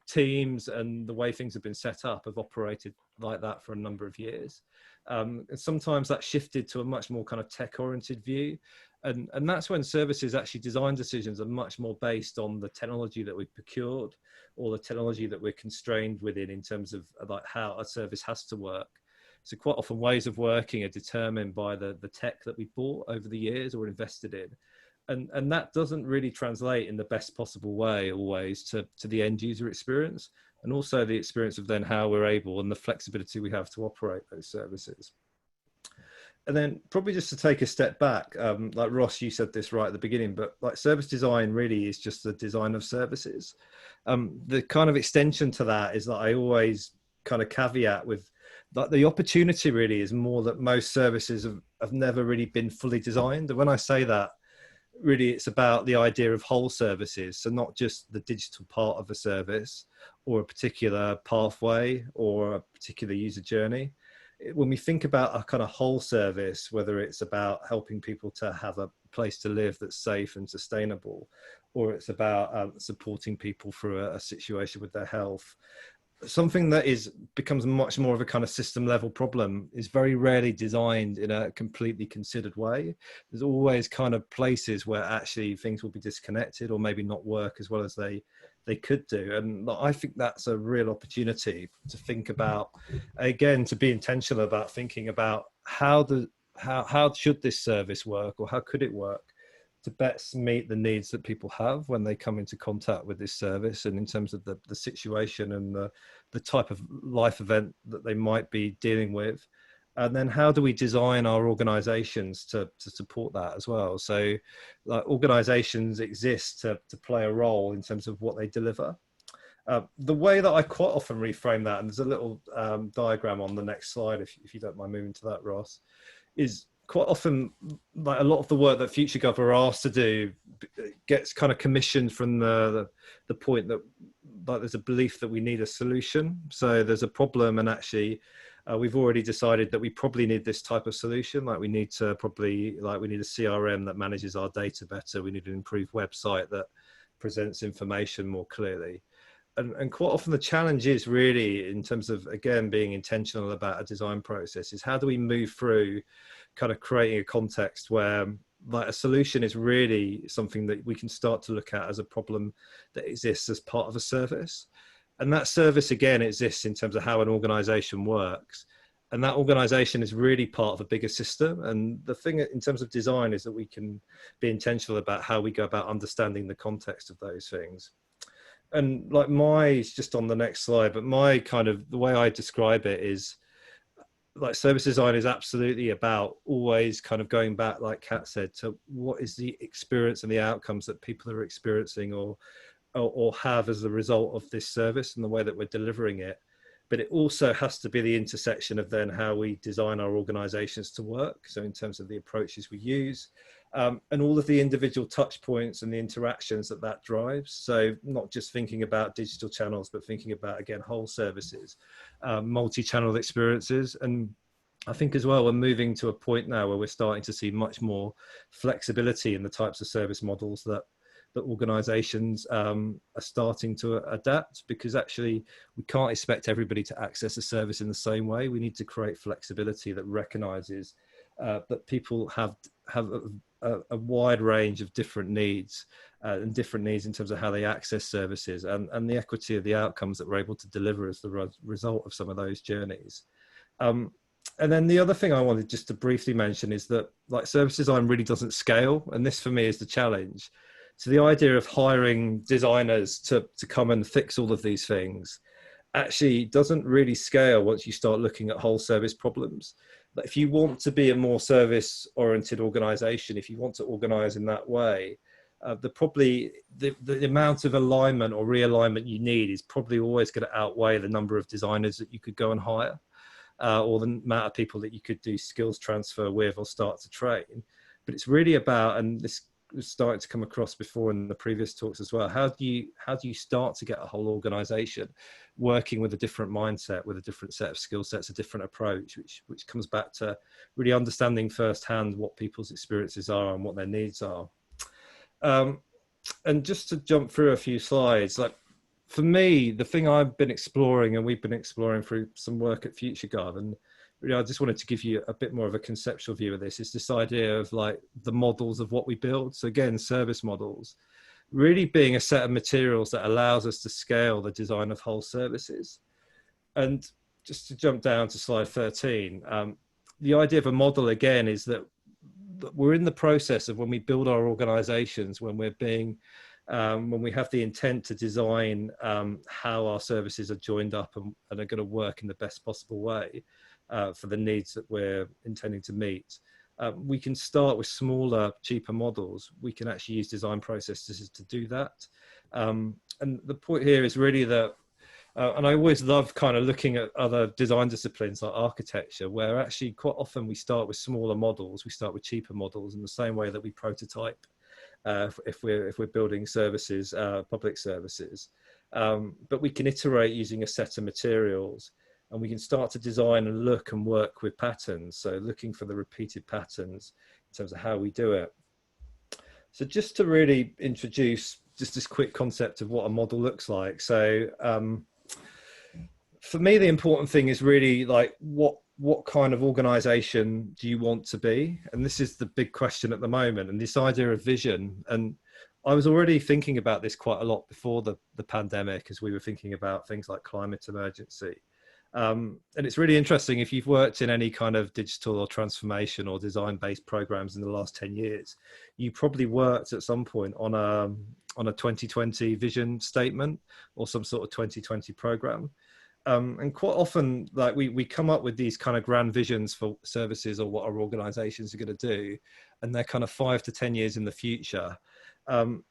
teams and the way things have been set up have operated like that for a number of years. And sometimes that shifted to a much more kind of tech oriented view, and that's when services actually design decisions are much more based on the technology that we've procured or the technology that we're constrained within in terms of like how a service has to work. So quite often ways of working are determined by the tech that we bought over the years or invested in. And that doesn't really translate in the best possible way always to the end user experience, and also the experience of then how we're able and the flexibility we have to operate those services. And then probably just to take a step back, like Ross, you said this right at the beginning, but like service design really is just the design of services. The kind of extension to that is that I always kind of caveat with like the opportunity really is more that most services have never really been fully designed. And when I say that, really it's about the idea of whole services. So not just the digital part of a service or a particular pathway or a particular user journey. When we think about a kind of whole service, whether it's about helping people to have a place to live that's safe and sustainable, or it's about supporting people through a situation with their health, something that becomes much more of a kind of system level problem is very rarely designed in a completely considered way. There's always kind of places where actually things will be disconnected or maybe not work as well as they could do. And I think that's a real opportunity to think about, again, to be intentional about thinking about how should this service work, or how could it work to best meet the needs that people have when they come into contact with this service, and in terms of the situation and the type of life event that they might be dealing with. And then how do we design our organizations to support that as well? So like organizations exist to play a role in terms of what they deliver. The way that I quite often reframe that, and there's a little diagram on the next slide, if you don't mind moving to that, Ross, is quite often like a lot of the work that FutureGov are asked to do gets kind of commissioned from the point that like there's a belief that we need a solution. So there's a problem, and actually we've already decided that we probably need this type of solution. Like we need a CRM that manages our data better. We need an improved website that presents information more clearly. And quite often the challenge is really, in terms of, again, being intentional about a design process, is how do we move through kind of creating a context where like a solution is really something that we can start to look at as a problem that exists as part of a service. And that service, again, exists in terms of how an organization works. And that organization is really part of a bigger system. And the thing in terms of design is that we can be intentional about how we go about understanding the context of those things. And like it's just on the next slide, but my kind of, the way I describe it is like service design is absolutely about always kind of going back, like Kat said, to what is the experience and the outcomes that people are experiencing or have as a result of this service and the way that we're delivering it. But it also has to be the intersection of then how we design our organizations to work. So in terms of the approaches we use, and all of the individual touch points and the interactions that drives. So not just thinking about digital channels, but thinking about, again, whole services, multi-channel experiences. And I think as well, we're moving to a point now where we're starting to see much more flexibility in the types of service models that organizations are starting to adapt, because actually we can't expect everybody to access a service in the same way. We need to create flexibility that recognizes that people have a wide range of different needs and different needs in terms of how they access services and the equity of the outcomes that we're able to deliver as the result of some of those journeys. And then the other thing I wanted just to briefly mention is that like service design really doesn't scale. And this for me is the challenge. So the idea of hiring designers to come and fix all of these things actually doesn't really scale once you start looking at whole service problems. But if you want to be a more service oriented organization, if you want to organize in that way, the amount of alignment or realignment you need is probably always going to outweigh the number of designers that you could go and hire, or the amount of people that you could do skills transfer with or start to train. But it's really about, and this was starting to come across before in the previous talks as well, how do you start to get a whole organization working with a different mindset, with a different set of skill sets, a different approach, which comes back to really understanding firsthand what people's experiences are and what their needs are. And just to jump through a few slides, like for me, the thing I've been exploring and we've been exploring through some work at FutureGov, and really I just wanted to give you a bit more of a conceptual view of this, is this idea of like the models of what we build. So again, service models really being a set of materials that allows us to scale the design of whole services. And just to jump down to slide 13, the idea of a model again is that we're in the process of, when we build our organizations, when we're being when we have the intent to design how our services are joined up and are going to work in the best possible way for the needs that we're intending to meet. We can start with smaller, cheaper models. We can actually use design processes to do that. And the point here is really that, and I always love kind of looking at other design disciplines like architecture, where actually quite often we start with smaller models, we start with cheaper models in the same way that we prototype if we're building services, public services. But we can iterate using a set of materials, and we can start to design and look and work with patterns. So looking for the repeated patterns in terms of how we do it. So just to really introduce just this quick concept of what a model looks like. So for me, the important thing is really like what kind of organization do you want to be? And this is the big question at the moment, and this idea of vision. And I was already thinking about this quite a lot before the pandemic, as we were thinking about things like climate emergency. And it's really interesting, if you've worked in any kind of digital or transformation or design-based programs in the last 10 years, you probably worked at some point on a 2020 vision statement or some sort of 2020 program. And quite often, like we come up with these kind of grand visions for services or what our organizations are going to do, and they're kind of 5 to 10 years in the future. And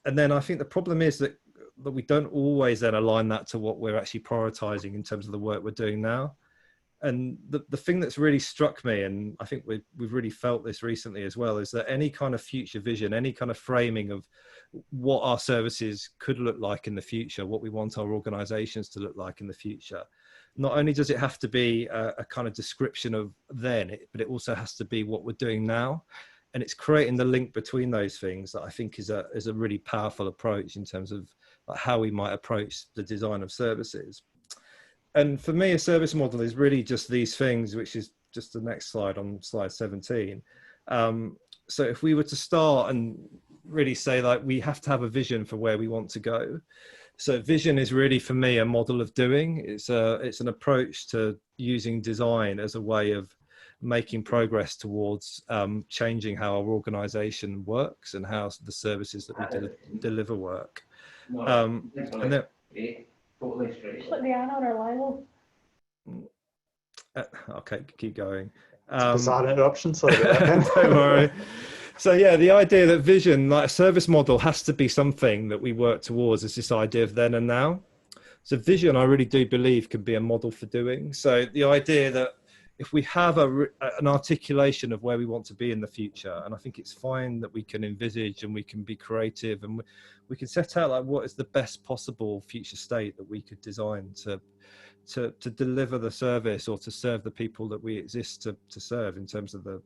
then I think the problem is that we don't always then align that to what we're actually prioritizing in terms of the work we're doing now. And the thing that's really struck me, and I think we've really felt this recently as well, is that any kind of future vision, any kind of framing of what our services could look like in the future, what we want our organizations to look like in the future, not only does it have to be a kind of description of then, but it also has to be what we're doing now. And it's creating the link between those things that I think is a really powerful approach in terms of like how we might approach the design of services. And for me, a service model is really just these things, which is just the next slide on slide 17. So if we were to start and really say like we have to have a vision for where we want to go. So vision is really for me a model of doing. It's an approach to using design as a way of making progress towards changing how our organization works and how the services that we deliver work. And then, put the Anna on our Lilo. okay, keep going. Bizarre interruption, sorry. Don't worry. So yeah, the idea that vision, like a service model, has to be something that we work towards is this idea of then and now. So vision, I really do believe, can be a model for doing. So the idea that if we have an articulation of where we want to be in the future, and I think it's fine that we can envisage and we can be creative and we can set out like what is the best possible future state that we could design to deliver the service or to serve the people that we exist to serve in terms of the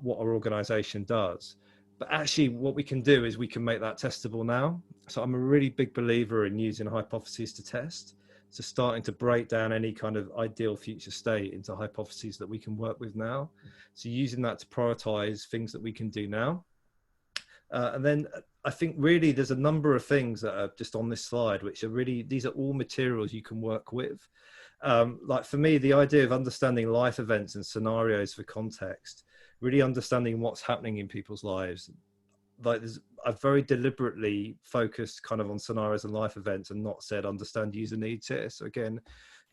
what our organization does. But actually what we can do is we can make that testable now. So I'm a really big believer in using hypotheses to test. So starting to break down any kind of ideal future state into hypotheses that we can work with now. So using that to prioritize things that we can do now. And then I think really there's a number of things that are just on this slide, which are really, these are all materials you can work with. Like for me, the idea of understanding life events and scenarios for context, really understanding what's happening in people's lives. Like I've very deliberately focused kind of on scenarios and life events and not said understand user needs here. So again,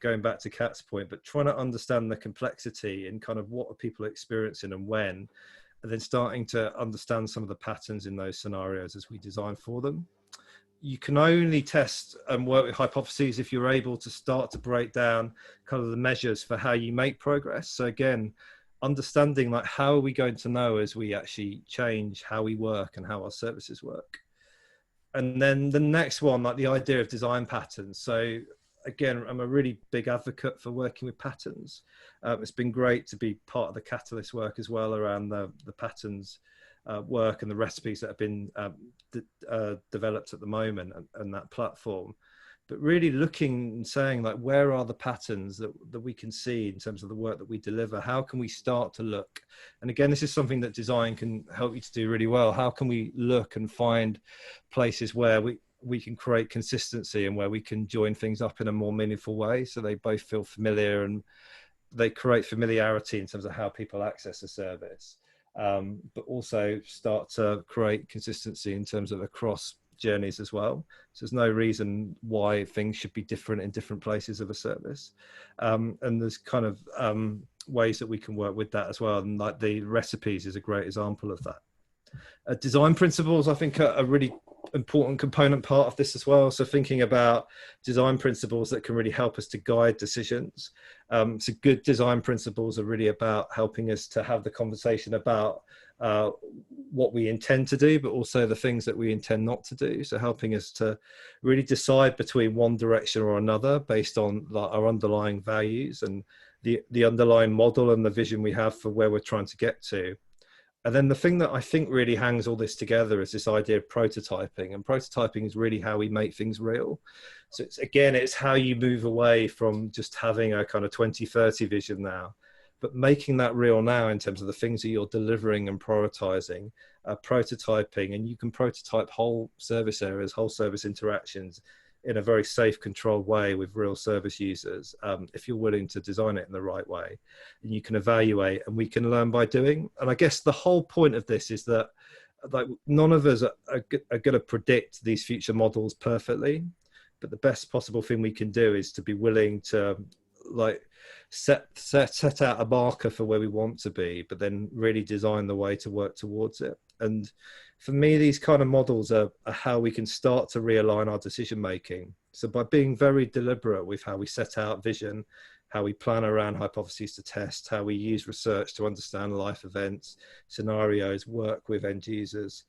going back to Kat's point, but trying to understand the complexity and kind of what are people experiencing and when, and then starting to understand some of the patterns in those scenarios as we design for them. You can only test and work with hypotheses if you're able to start to break down kind of the measures for how you make progress. So again, understanding like how are we going to know as we actually change how we work and how our services work. And then the next one, like the idea of design patterns. So again, I'm a really big advocate for working with patterns. It's been great to be part of the Catalyst work as well around the patterns work and the recipes that have been developed at the moment and that platform. But really looking and saying like, where are the patterns that we can see in terms of the work that we deliver? How can we start to look? And again, this is something that design can help you to do really well. How can we look and find places where we can create consistency and where we can join things up in a more meaningful way so they both feel familiar and they create familiarity in terms of how people access a service, but also start to create consistency in terms of across journeys as well. So there's no reason why things should be different in different places of a service. And there's kind of ways that we can work with that as well. And like the recipes is a great example of that. Design principles, I think, are a really important component part of this as well. So thinking about design principles that can really help us to guide decisions. So good design principles are really about helping us to have the conversation about what we intend to do, but also the things that we intend not to do. So helping us to really decide between one direction or another based on like our underlying values and the underlying model and the vision we have for where we're trying to get to. And then the thing that I think really hangs all this together is this idea of prototyping, and prototyping is really how we make things real. So it's how you move away from just having a kind of 2030 vision now, but making that real now in terms of the things that you're delivering and prioritizing, prototyping, and you can prototype whole service areas, whole service interactions in a very safe, controlled way with real service users, if you're willing to design it in the right way. And you can evaluate, and we can learn by doing. And I guess the whole point of this is that like none of us are going to predict these future models perfectly, but the best possible thing we can do is to be willing to like set out a marker for where we want to be, but then really design the way to work towards it. And for me, these kind of models are how we can start to realign our decision making. So by being very deliberate with how we set out vision, how we plan around hypotheses to test, how we use research to understand life events, scenarios, work with end users,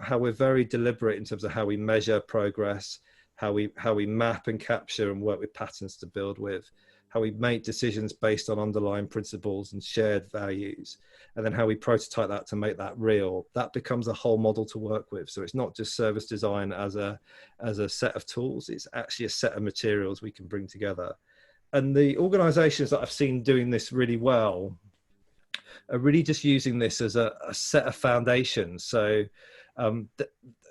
how we're very deliberate in terms of how we measure progress, how we map and capture and work with patterns to build with, how we make decisions based on underlying principles and shared values, and then how we prototype that to make that real. That becomes a whole model to work with. So it's not just service design as a set of tools, it's actually a set of materials we can bring together. And the organizations that I've seen doing this really well are really just using this as a set of foundations. So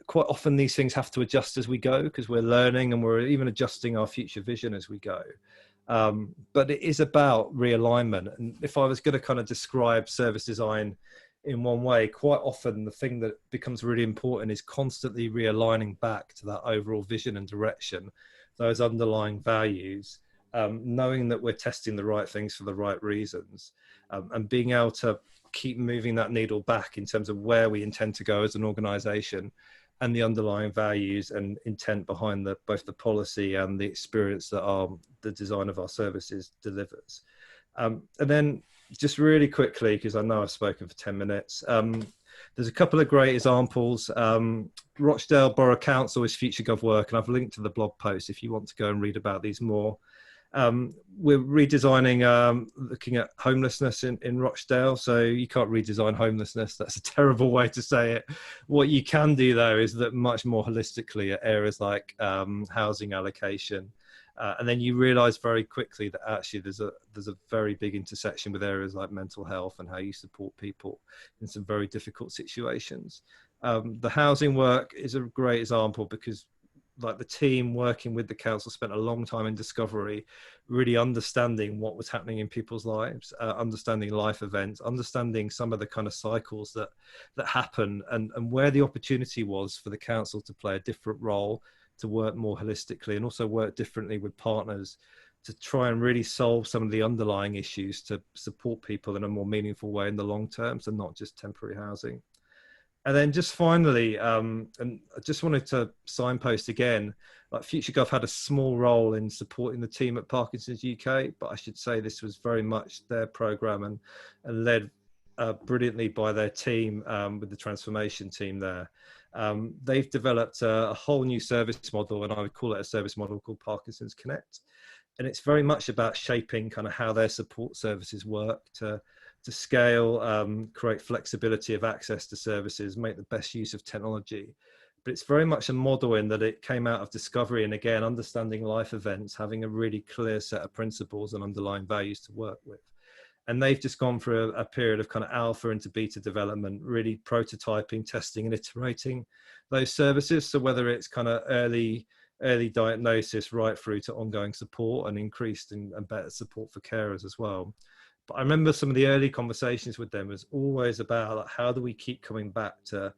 quite often these things have to adjust as we go, because we're learning and we're even adjusting our future vision as we go. But it is about realignment. And if I was going to kind of describe service design in one way, quite often the thing that becomes really important is constantly realigning back to that overall vision and direction, those underlying values, knowing that we're testing the right things for the right reasons, and being able to keep moving that needle back in terms of where we intend to go as an organization and the underlying values and intent behind both the policy and the experience that the design of our services delivers. And then just really quickly, because I know I've spoken for 10 minutes, there's a couple of great examples. Rochdale Borough Council is FutureGov work, and I've linked to the blog post if you want to go and read about these more. We're redesigning, looking at homelessness in Rochdale. So you can't redesign homelessness. That's a terrible way to say it. What you can do, though, is that much more holistically at areas like housing allocation. And then you realise very quickly that actually there's a very big intersection with areas like mental health and how you support people in some very difficult situations. The housing work is a great example because like the team working with the council spent a long time in discovery, really understanding what was happening in people's lives, understanding life events, understanding some of the kind of cycles that happen, and where the opportunity was for the council to play a different role, to work more holistically and also work differently with partners to try and really solve some of the underlying issues to support people in a more meaningful way in the long term, so not just temporary housing. And then just finally, and I just wanted to signpost again, like FutureGov had a small role in supporting the team at Parkinson's UK, but I should say this was very much their programme and led brilliantly by their team with the transformation team there. They've developed a whole new service model, and I would call it a service model called Parkinson's Connect. And it's very much about shaping kind of how their support services work to scale, create flexibility of access to services, make the best use of technology. But it's very much a model in that it came out of discovery and, again, understanding life events, having a really clear set of principles and underlying values to work with. And they've just gone through a period of kind of alpha into beta development, really prototyping, testing and iterating those services. So whether it's kind of early diagnosis right through to ongoing support and increased and better support for carers as well. But I remember some of the early conversations with them was always about like, how do we keep coming back to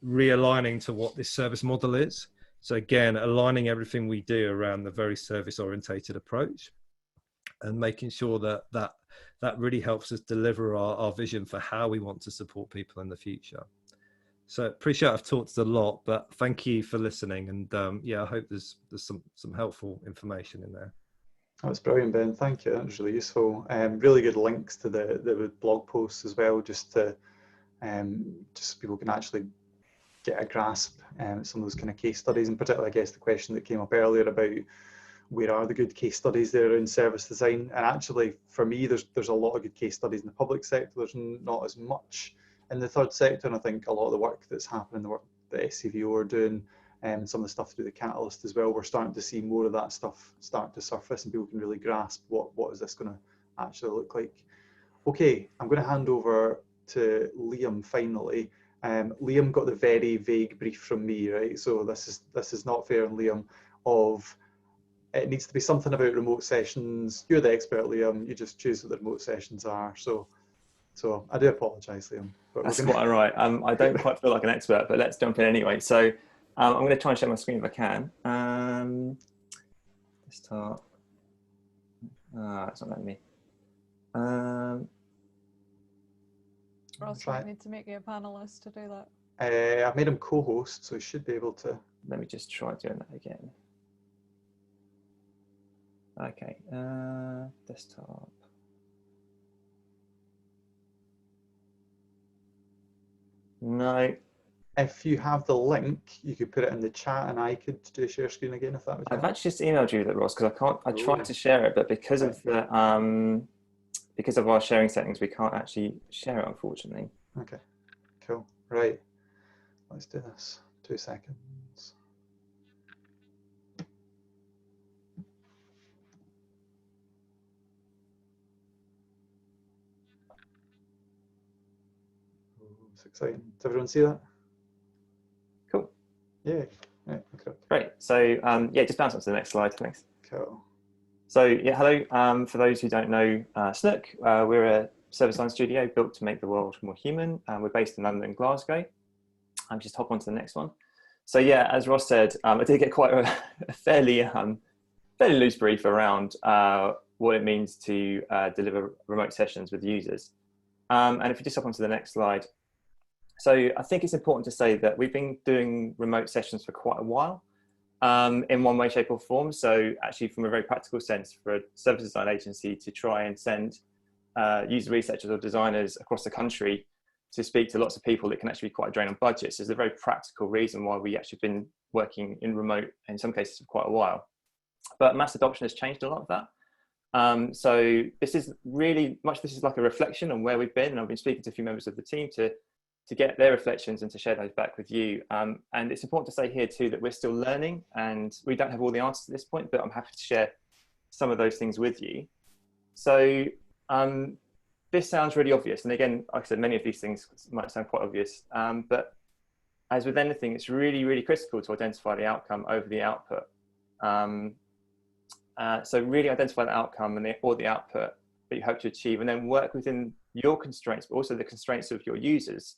realigning to what this service model is? So again, aligning everything we do around the very service orientated approach and making sure that really helps us deliver our vision for how we want to support people in the future. So appreciate I've talked a lot, but thank you for listening. And yeah, I hope there's some helpful information in there. That was brilliant, Ben. Thank you. That was really useful. Really good links to the blog posts as well, just so people can actually get a grasp at some of those kind of case studies. And particularly, I guess, the question that came up earlier about where are the good case studies there in service design. And actually, for me, there's a lot of good case studies in the public sector. There's not as much in the third sector. And I think a lot of the work that's happening, the work that SCVO are doing, and some of the stuff through the Catalyst as well, we're starting to see more of that stuff start to surface and people can really grasp what is this going to actually look like. Okay, I'm going to hand over to Liam finally. Liam got the very vague brief from me, right? So this is not fair on Liam of it needs to be something about remote sessions. You're the expert, Liam. You just choose what the remote sessions are. So I do apologise, Liam. But that's quite all right. I don't quite feel like an expert, but let's jump in anyway. So I'm going to try and share my screen if I can. Start. It's not letting me. Ross might need to make you a panelist to do that. I've made him co-host, so he should be able to. Let me just try doing that again. Okay, desktop. No. if you have the link, you could put it in the chat and I could do a share screen again if that was I've actually just emailed you that, Ross, because I tried to share it, but because of the because of our sharing settings, we can't actually share it, unfortunately. Okay, cool. Right, let's do this. 2 seconds. It's exciting. Does everyone see that? Cool. Yeah. Right, okay. Great. So yeah, just bounce on to the next slide. Thanks. Cool. So yeah, hello. For those who don't know Snook, we're a service line studio built to make the world more human. We're based in London and Glasgow. Just hop on to the next one. So yeah, as Ross said, I did get quite a fairly loose brief around what it means to deliver remote sessions with users. And if you just hop onto the next slide. So I think it's important to say that we've been doing remote sessions for quite a while in one way, shape or form. So actually from a very practical sense, for a service design agency to try and send user researchers or designers across the country to speak to lots of people, it can actually be quite a drain on budgets. There's a very practical reason why we actually been working in remote, in some cases, for quite a while. But mass adoption has changed a lot of that. So this is really much, this is like a reflection on where we've been. And I've been speaking to a few members of the team to get their reflections and to share those back with you. And it's important to say here too that we're still learning and we don't have all the answers at this point, but I'm happy to share some of those things with you. So this sounds really obvious. And again, like I said, many of these things might sound quite obvious, but as with anything, it's really, really critical to identify the outcome over the output. So really identify the outcome and or the output that you hope to achieve, and then work within your constraints, but also the constraints of your users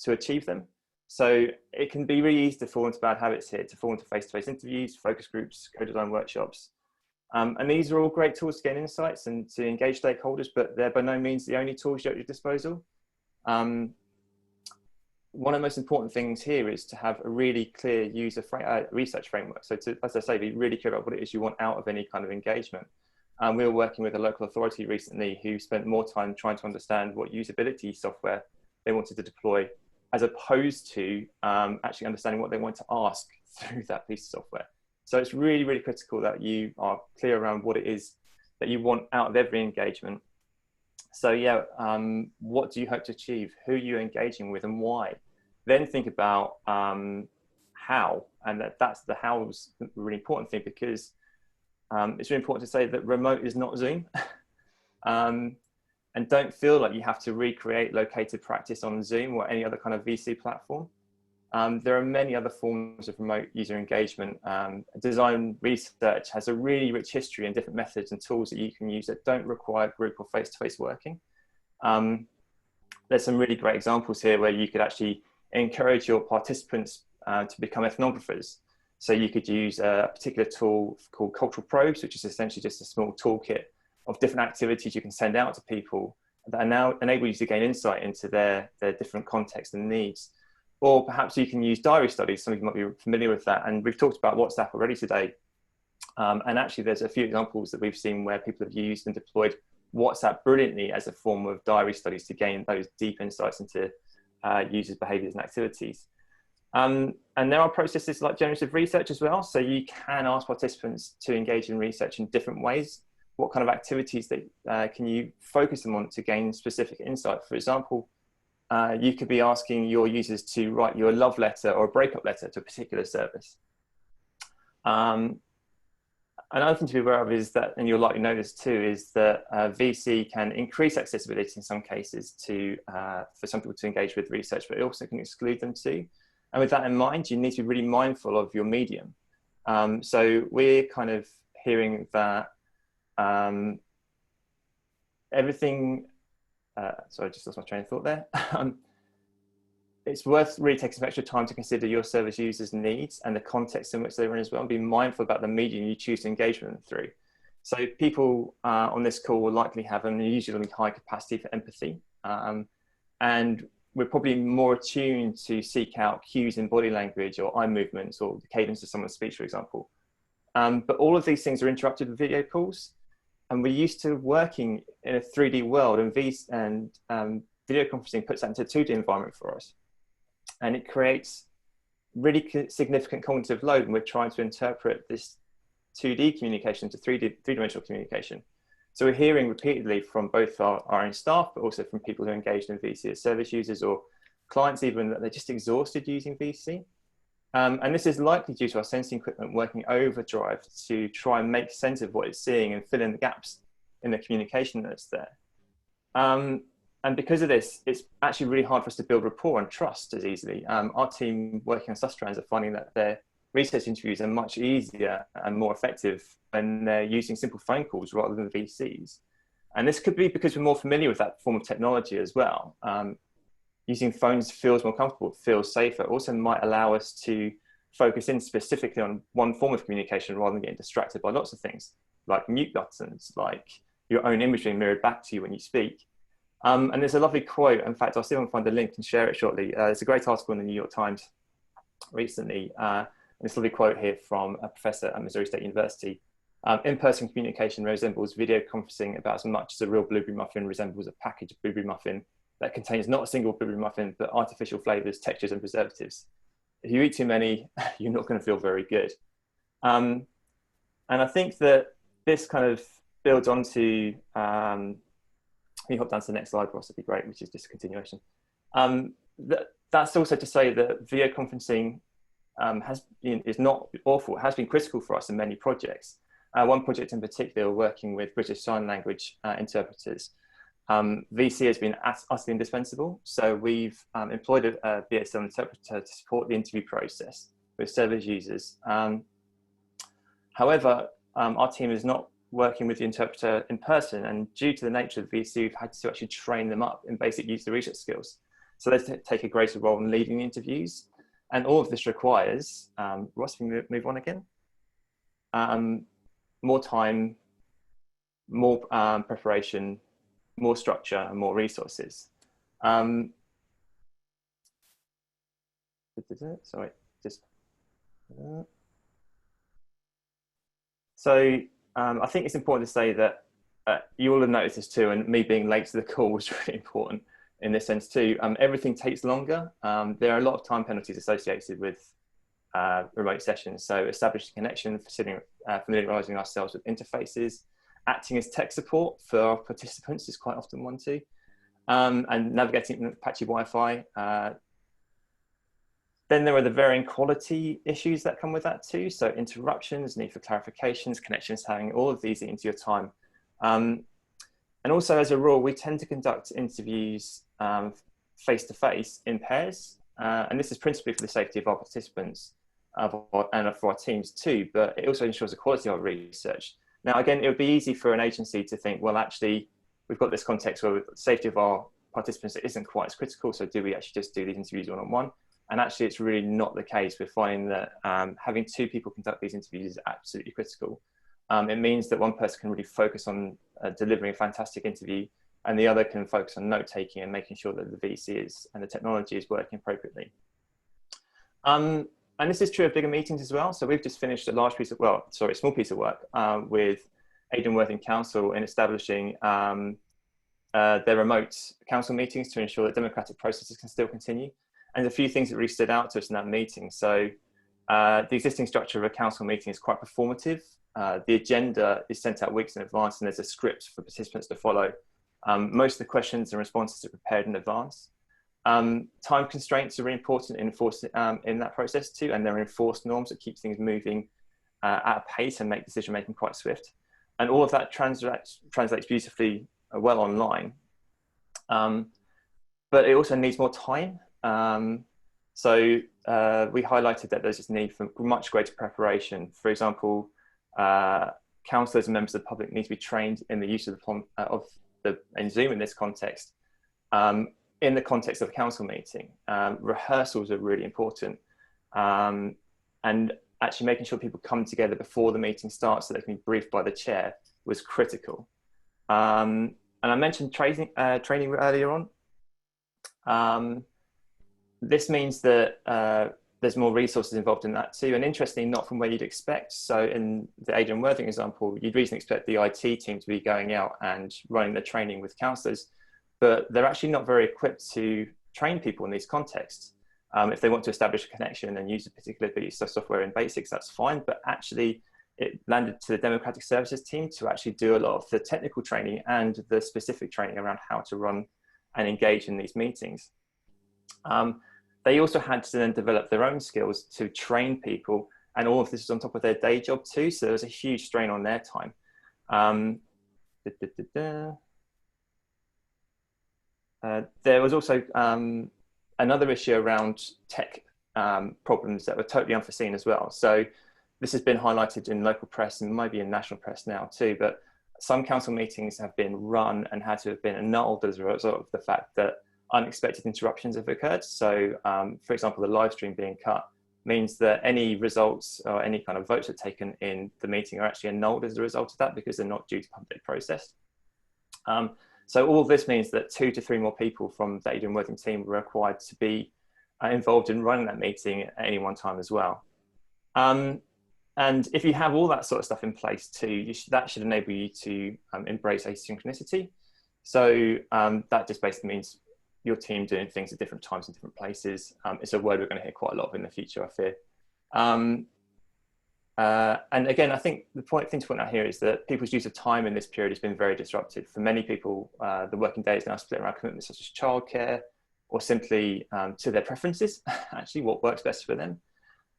to achieve them. So it can be really easy to fall into bad habits here, to fall into face-to-face interviews, focus groups, co-design workshops. And these are all great tools to gain insights and to engage stakeholders, but they're by no means the only tools you have at your disposal. One of the most important things here is to have a really clear user research framework. So to, as I say, be really clear about what it is you want out of any kind of engagement. We were working with a local authority recently who spent more time trying to understand what usability software they wanted to deploy, as opposed to actually understanding what they want to ask through that piece of software. So it's really, really critical that you are clear around what it is that you want out of every engagement. So yeah, what do you hope to achieve? Who are you engaging with and why? Then think about how, and that's the how's a really important thing, because it's really important to say that remote is not Zoom. And don't feel like you have to recreate located practice on Zoom or any other kind of VC platform. There are many other forms of remote user engagement. Design research has a really rich history and different methods and tools that you can use that don't require group or face-to-face working. There's some really great examples here where you could actually encourage your participants to become ethnographers. So you could use a particular tool called Cultural Probes, which is essentially just a small toolkit of different activities you can send out to people that now enable you to gain insight into their different contexts and needs. Or perhaps you can use diary studies. Some of you might be familiar with that. And we've talked about WhatsApp already today. And actually there's a few examples that we've seen where people have used and deployed WhatsApp brilliantly as a form of diary studies to gain those deep insights into users' behaviors and activities. And there are processes like generative research as well. So you can ask participants to engage in research in different ways. What kind of activities that can you focus them on to gain specific insight? For example, you could be asking your users to write you a love letter or a breakup letter to a particular service. Another thing to be aware of is that, and you'll likely know this too, is that VC can increase accessibility in some cases to for some people to engage with research, but it also can exclude them too. And with that in mind, you need to be really mindful of your medium. So we're kind of hearing that everything, sorry, I just lost my train of thought there. It's worth really taking some extra time to consider your service users' needs and the context in which they're in as well, and be mindful about the medium you choose to engage with them through. So people on this call will likely have an unusually high capacity for empathy, and we're probably more attuned to seek out cues in body language or eye movements or the cadence of someone's speech, for example. But all of these things are interrupted with video calls, and we're used to working in a 3D world, and video conferencing puts that into a 2D environment for us. and it creates really significant cognitive load when we're trying to interpret this 2D communication to three-dimensional communication. So we're hearing repeatedly from both our own staff, but also from people who are engaged in VC as service users or clients even, that they're just exhausted using VC. And this is likely due to our sensing equipment working overdrive to try and make sense of what it's seeing and fill in the gaps in the communication that's there. And because of this, it's actually really hard for us to build rapport and trust as easily. Our team working on Sustrans are finding that their research interviews are much easier and more effective when they're using simple phone calls rather than VCs. And this could be because we're more familiar with that form of technology as well. Using phones feels more comfortable, feels safer, also might allow us to focus in specifically on one form of communication rather than getting distracted by lots of things, like mute buttons, like your own image being mirrored back to you when you speak. And there's a lovely quote. In fact, I'll see if I can find the link and share it shortly. There's a great article in the New York Times recently. This lovely quote here from a professor at Missouri State University. In-person communication resembles video conferencing about as much as a real blueberry muffin resembles a package of blueberry muffin that contains not a single blueberry muffin, but artificial flavors, textures, and preservatives. If you eat too many, you're not going to feel very good. And I think that this kind of builds onto, can you hop down to the next slide, Ross? That'd be great, which is just a continuation. That's also to say that video conferencing is not awful. It has been critical for us in many projects. One project in particular, working with British Sign Language interpreters. VC has been utterly indispensable. So we've employed a BSL interpreter to support the interview process with service users. However, our team is not working with the interpreter in person, and due to the nature of the VC, we've had to actually train them up in basic user research skills. So they take a greater role in leading the interviews. And all of this requires, Ross, can you move on again? More time, more preparation, more structure, and more resources. Sorry, just. So I think it's important to say that you all have noticed this too, and me being late to the call was really important in this sense too. Everything takes longer. There are a lot of time penalties associated with remote sessions. So establishing connection, familiarizing ourselves with interfaces, acting as tech support for our participants is quite often one too, and navigating patchy Wi-Fi. Then there are the varying quality issues that come with that too. So interruptions, need for clarifications, connections, having all of these into your time. And also as a rule, we tend to conduct interviews face-to-face in pairs. And this is principally for the safety of our participants and for our teams too, but it also ensures the quality of our research. Now, again, it would be easy for an agency to think, well, actually, we've got this context where the safety of our participants isn't quite as critical, so do we actually just do these interviews one-on-one? And actually, it's really not the case. We're finding that having two people conduct these interviews is absolutely critical. It means that one person can really focus on delivering a fantastic interview, and the other can focus on note-taking and making sure that the VC and the technology is working appropriately. And this is true of bigger meetings as well. So we've just finished a large piece of, a small piece of work with Aidan Worthing Council in establishing their remote council meetings to ensure that democratic processes can still continue. And a few things that really stood out to us in that meeting. So the existing structure of a council meeting is quite performative. The agenda is sent out weeks in advance, and there's a script for participants to follow. Most of the questions and responses are prepared in advance. Time constraints are really important in that process too, and there are enforced norms that keep things moving at a pace and make decision making quite swift. And all of that translates beautifully well online. But it also needs more time. So we highlighted that there's this need for much greater preparation. For example, councillors and members of the public need to be trained in the use of Zoom in this context. In the context of a council meeting, rehearsals are really important, and actually making sure people come together before the meeting starts so they can be briefed by the chair was critical. And I mentioned training earlier on. This means that there's more resources involved in that too, and interestingly, not from where you'd expect. So in the Aidan Worthing example, you'd reasonably expect the IT team to be going out and running the training with councillors, but they're actually not very equipped to train people in these contexts. If they want to establish a connection and use a particular piece of software in basics, that's fine. But actually, it landed to the Democratic Services team to actually do a lot of the technical training and the specific training around how to run and engage in these meetings. They also had to then develop their own skills to train people, and all of this is on top of their day job too. So there was a huge strain on their time. There was also another issue around tech problems that were totally unforeseen as well. So this has been highlighted in local press and maybe in national press now too, but some council meetings have been run and had to have been annulled as a result of the fact that unexpected interruptions have occurred. So for example, the live stream being cut means that any results or any kind of votes that are taken in the meeting are actually annulled as a result of that, because they're not due to public process. So all of this means that 2 to 3 more people from the Adrian Worthing team were required to be involved in running that meeting at any one time as well. And if you have all that sort of stuff in place too, that should enable you to embrace asynchronicity. So that just basically means your team doing things at different times in different places. It's a word we're going to hear quite a lot of in the future, I fear. And again, I think the thing to point out here is that people's use of time in this period has been very disrupted. For many people, the working day is now split around commitments such as childcare, or simply to their preferences, actually what works best for them.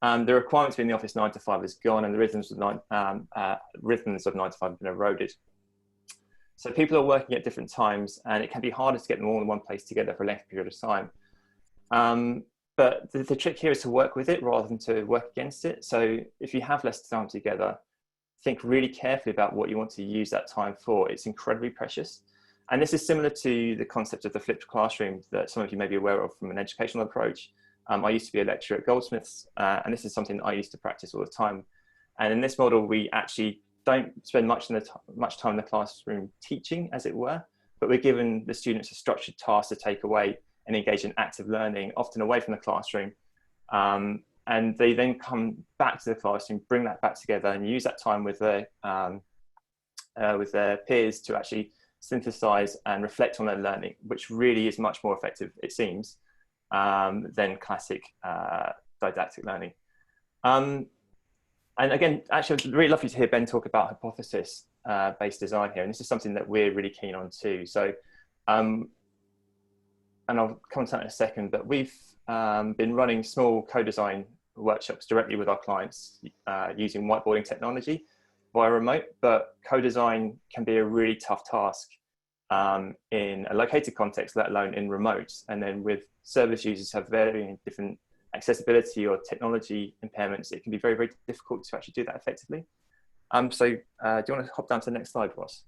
The requirement to be in the office 9 to 5 is gone, and the rhythms of 9 to 5 have been eroded. So people are working at different times, and it can be harder to get them all in one place together for a lengthy period of time. But the trick here is to work with it rather than to work against it. So if you have less time together, think really carefully about what you want to use that time for. It's incredibly precious. And this is similar to the concept of the flipped classroom that some of you may be aware of from an educational approach. I used to be a lecturer at Goldsmiths, and this is something I used to practice all the time. And in this model, we actually don't spend much time in the classroom teaching, as it were, but we're given the students a structured task to take away and engage in active learning, often away from the classroom. And they then come back to the classroom, bring that back together, and use that time with their peers to actually synthesize and reflect on their learning, which really is much more effective, it seems, than classic didactic learning. And again, actually, it's really lovely to hear Ben talk about hypothesis-based design here, and this is something that we're really keen on too. So, and I'll come to that in a second, but we've been running small co-design workshops directly with our clients using whiteboarding technology via remote, but co-design can be a really tough task in a located context, let alone in remote. And then with service users have very different accessibility or technology impairments, it can be very, very difficult to actually do that effectively. So do you want to hop down to the next slide, Ross?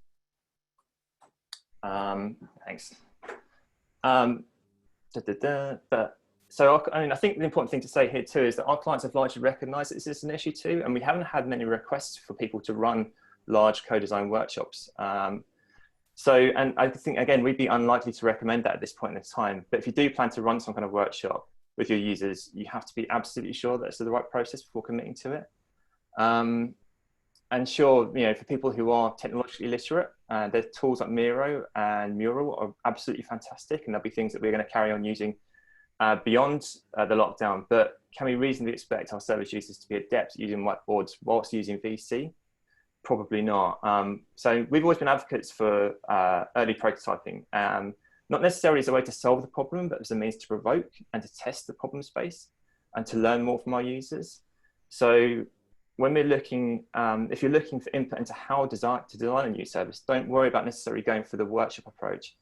Thanks. So I mean, I think the important thing to say here too is that our clients have largely recognised that this is an issue too, and we haven't had many requests for people to run large co-design workshops. And I think, again, we'd be unlikely to recommend that at this point in time, but if you do plan to run some kind of workshop with your users, you have to be absolutely sure that it's the right process before committing to it. And sure, you know, for people who are technologically literate, there's tools like Miro and Mural are absolutely fantastic, and there'll be things that we're going to carry on using beyond the lockdown. But can we reasonably expect our service users to be adept at using whiteboards whilst using VC? Probably not. So we've always been advocates for early prototyping, not necessarily as a way to solve the problem, but as a means to provoke and to test the problem space and to learn more from our users. So when we're looking, if you're looking for input into how to design a new service, don't worry about necessarily going for the workshop approach.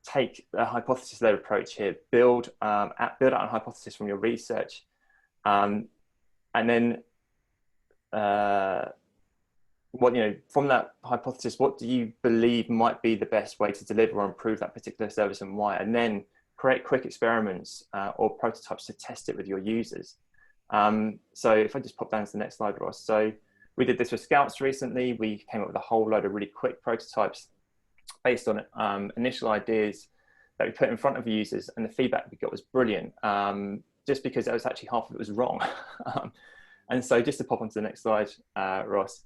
Take a hypothesis-led approach here. Build out a hypothesis from your research, and then from that hypothesis, what do you believe might be the best way to deliver or improve that particular service and why? And then create quick experiments or prototypes to test it with your users. So if I just pop down to the next slide, Ross. So we did this with Scouts recently. We came up with a whole load of really quick prototypes based on initial ideas that we put in front of users, and the feedback we got was brilliant, just because it was actually half of it was wrong. And so just to pop onto the next slide, Ross,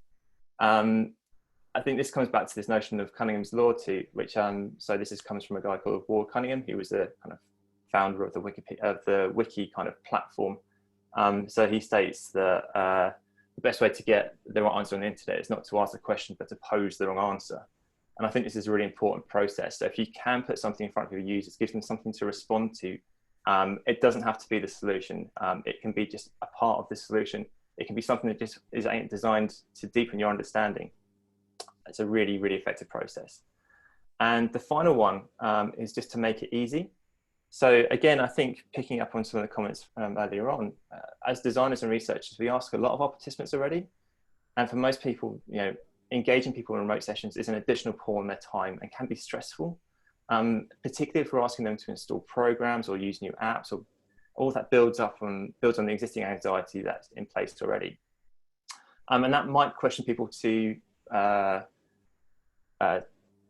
I think this comes back to this notion of Cunningham's law too, which, so this comes from a guy called Ward Cunningham, who was a kind of founder of the Wiki kind of platform. So he states that the best way to get the right answer on the internet is not to ask a question, but to pose the wrong answer. And I think this is a really important process. So if you can put something in front of your users, gives them something to respond to. It doesn't have to be the solution. It can be just a part of the solution. It can be something that just is designed to deepen your understanding. It's a really, really effective process. And the final one is just to make it easy. So again, I think picking up on some of the comments earlier on, as designers and researchers, we ask a lot of our participants already. And for most people, you know, engaging people in remote sessions is an additional pull on their time and can be stressful, particularly if we're asking them to install programs or use new apps, or all that builds on the existing anxiety that's in place already. And that might question people to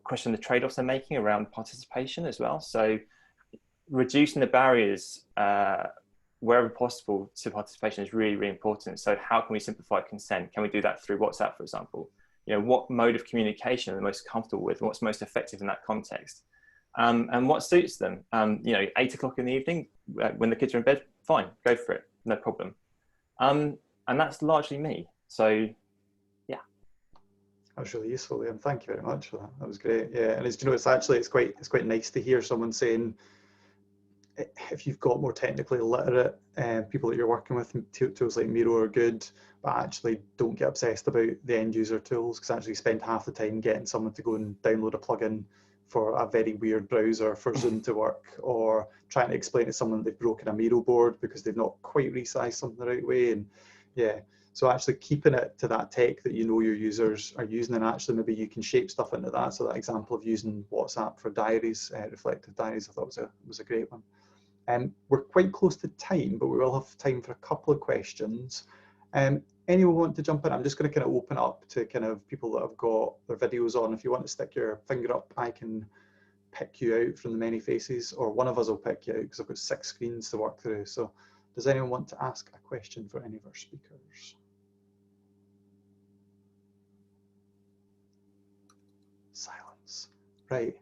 question the trade-offs they're making around participation as well. So reducing the barriers wherever possible to participation is really, really important. So how can we simplify consent? Can we do that through WhatsApp, for example? You know, what mode of communication are they most comfortable with? What's most effective in that context? And what suits them? You know, 8 o'clock in the evening, when the kids are in bed, fine, go for it, no problem. And that's largely me. So, yeah. That was really useful, Liam. Thank you very much for that. That was great. Yeah, and it's, you know, it's quite nice to hear someone saying, if you've got more technically literate people that you're working with, tools like Miro are good, but actually don't get obsessed about the end user tools, because actually spend half the time getting someone to go and download a plugin for a very weird browser for Zoom to work, or trying to explain to someone they've broken a Miro board because they've not quite resized something the right way. And yeah, so actually keeping it to that tech that you know your users are using, and actually maybe you can shape stuff into that. So that example of using WhatsApp for diaries, reflective diaries, I thought was a great one. We're quite close to time, but we will have time for a couple of questions. Anyone want to jump in? I'm just going to kind of open up to kind of people that have got their videos on. If you want to stick your finger up, I can pick you out from the many faces, or one of us will pick you out, because I've got 6 screens to work through. So does anyone want to ask a question for any of our speakers? Silence. Right.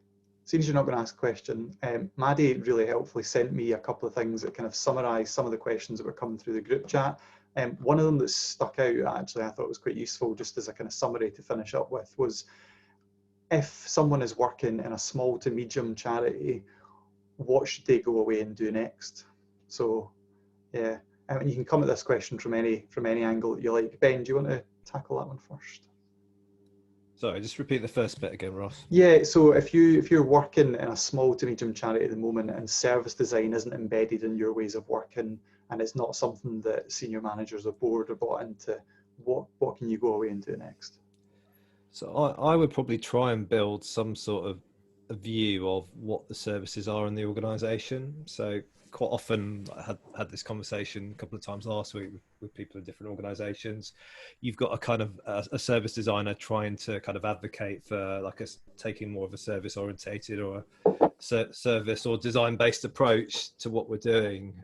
Seeing as you're not going to ask a question, Maddie really helpfully sent me a couple of things that kind of summarise some of the questions that were coming through the group chat. One of them that stuck out, actually, I thought was quite useful, just as a kind of summary to finish up with, was if someone is working in a small to medium charity, what should they go away and do next? So, yeah, and you can come at this question from any angle that you like. Ben, do you want to tackle that one first? Sorry, just repeat the first bit again, Ross. Yeah, so if you're working in a small to medium charity at the moment and service design isn't embedded in your ways of working, and it's not something that senior managers or board are bought into, what can you go away and do next? So I would probably try and build some sort of a view of what the services are in the organisation. So quite often I had this conversation a couple of times last week with people in different organisations. You've got a kind of a service designer trying to kind of advocate for like taking more of a service orientated or a service or design based approach to what we're doing.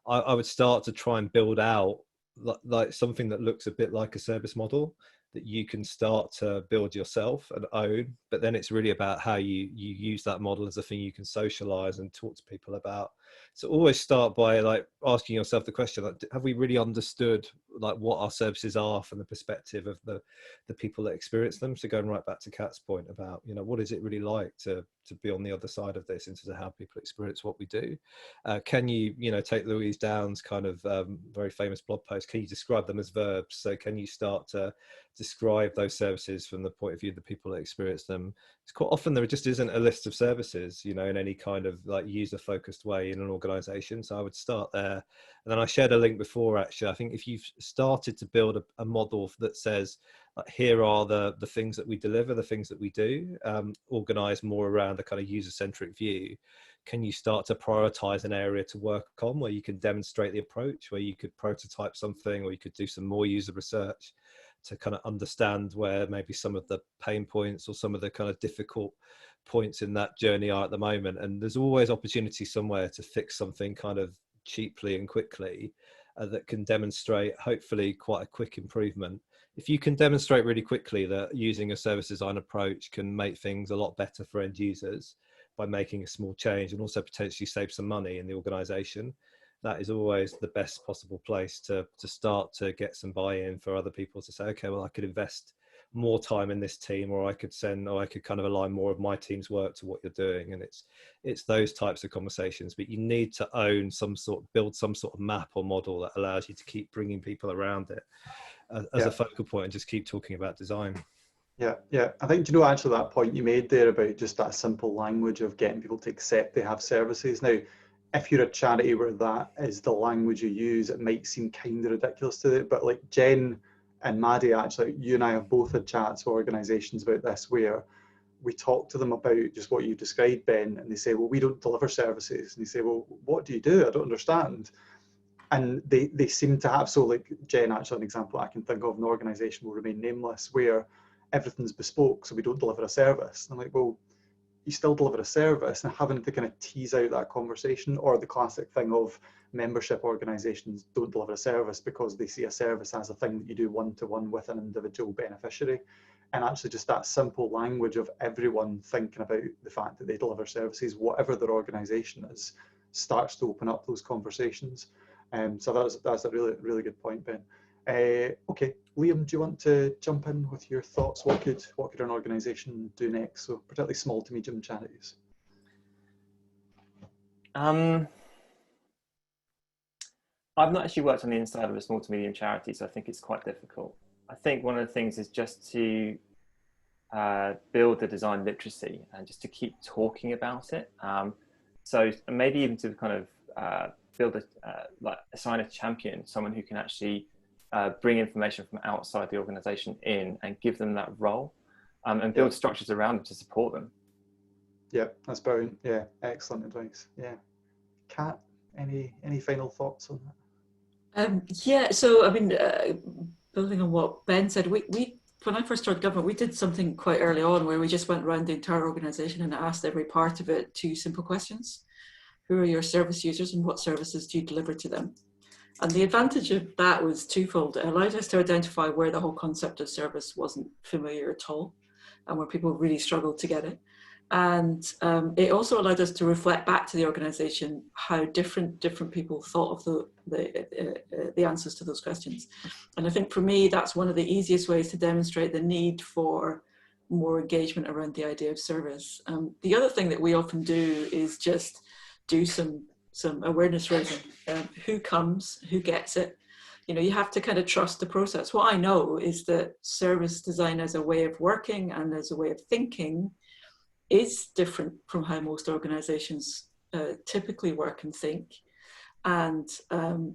I would start to try and build out like something that looks a bit like a service model that you can start to build yourself and own, but then it's really about how you use that model as a thing you can socialize and talk to people about. So always start by like asking yourself the question, like, have we really understood like what our services are from the perspective of the people that experience them? So going right back to Kat's point about, you know, what is it really like to be on the other side of this in terms of how people experience what we do? Can you take Louise Downs' kind of very famous blog post, can you describe them as verbs? So can you start to describe those services from the point of view of the people that experience them? It's quite often there just isn't a list of services, you know, in any kind of like user focused way in an organization. So I would start there. And then I shared a link before, actually. I think if you've started to build a model that says, here are the things that we deliver, the things that we do, organized more around a kind of user-centric view, can you start to prioritize an area to work on where you can demonstrate the approach, where you could prototype something, or you could do some more user research to kind of understand where maybe some of the pain points or some of the kind of difficult points in that journey are at the moment. And there's always opportunity somewhere to fix something kind of cheaply and quickly that can demonstrate hopefully quite a quick improvement. If you can demonstrate really quickly that using a service design approach can make things a lot better for end users, by making a small change, and also potentially save some money in the organisation. That is always the best possible place to start to get some buy-in for other people to say, okay, well, I could invest more time in this team, or I could kind of align more of my team's work to what you're doing. And it's those types of conversations, but you need to build some sort of map or model that allows you to keep bringing people around it as a focal point and just keep talking about design. Yeah. I think, actually that point you made there about just that simple language of getting people to accept they have services. Now, if you're a charity where that is the language you use, it might seem kind of ridiculous to it, but like Jen and Maddie, actually, you and I have both had chats with organisations about this, where we talk to them about just what you described, Ben, and they say, well, we don't deliver services. And they say, well, what do you do? I don't understand. And they seem to have, so like Jen, actually an example I can think of, an organisation will remain nameless, where everything's bespoke, so we don't deliver a service. And I'm like, well, you still deliver a service, and having to kind of tease out that conversation, or the classic thing of membership organisations don't deliver a service because they see a service as a thing that you do one-to-one with an individual beneficiary. And actually just that simple language of everyone thinking about the fact that they deliver services, whatever their organisation is, starts to open up those conversations. So that's a really, really good point, Ben. Okay, Liam, do you want to jump in with your thoughts? What could an organisation do next? So particularly small to medium charities. I've not actually worked on the inside of a small to medium charity, so I think it's quite difficult. I think one of the things is just to build the design literacy and just to keep talking about it. So maybe even to kind of assign a champion, someone who can actually bring information from outside the organisation in and give them that role, and build structures around them to support them. Yeah, that's brilliant. Yeah, excellent advice. Yeah, Kat, any final thoughts on that? Yeah, so I mean, building on what Ben said, we when I first started government, we did something quite early on where we just went around the entire organisation and asked every part of it 2 simple questions. Who are your service users and what services do you deliver to them? And the advantage of that was twofold. It allowed us to identify where the whole concept of service wasn't familiar at all, and where people really struggled to get it. And it also allowed us to reflect back to the organisation how different people thought of the answers to those questions. And I think for me, that's one of the easiest ways to demonstrate the need for more engagement around the idea of service. The other thing that we often do is just do some awareness raising. Who comes, who gets it? You know, you have to kind of trust the process. What I know is that service design as a way of working and as a way of thinking is different from how most organizations typically work and think. And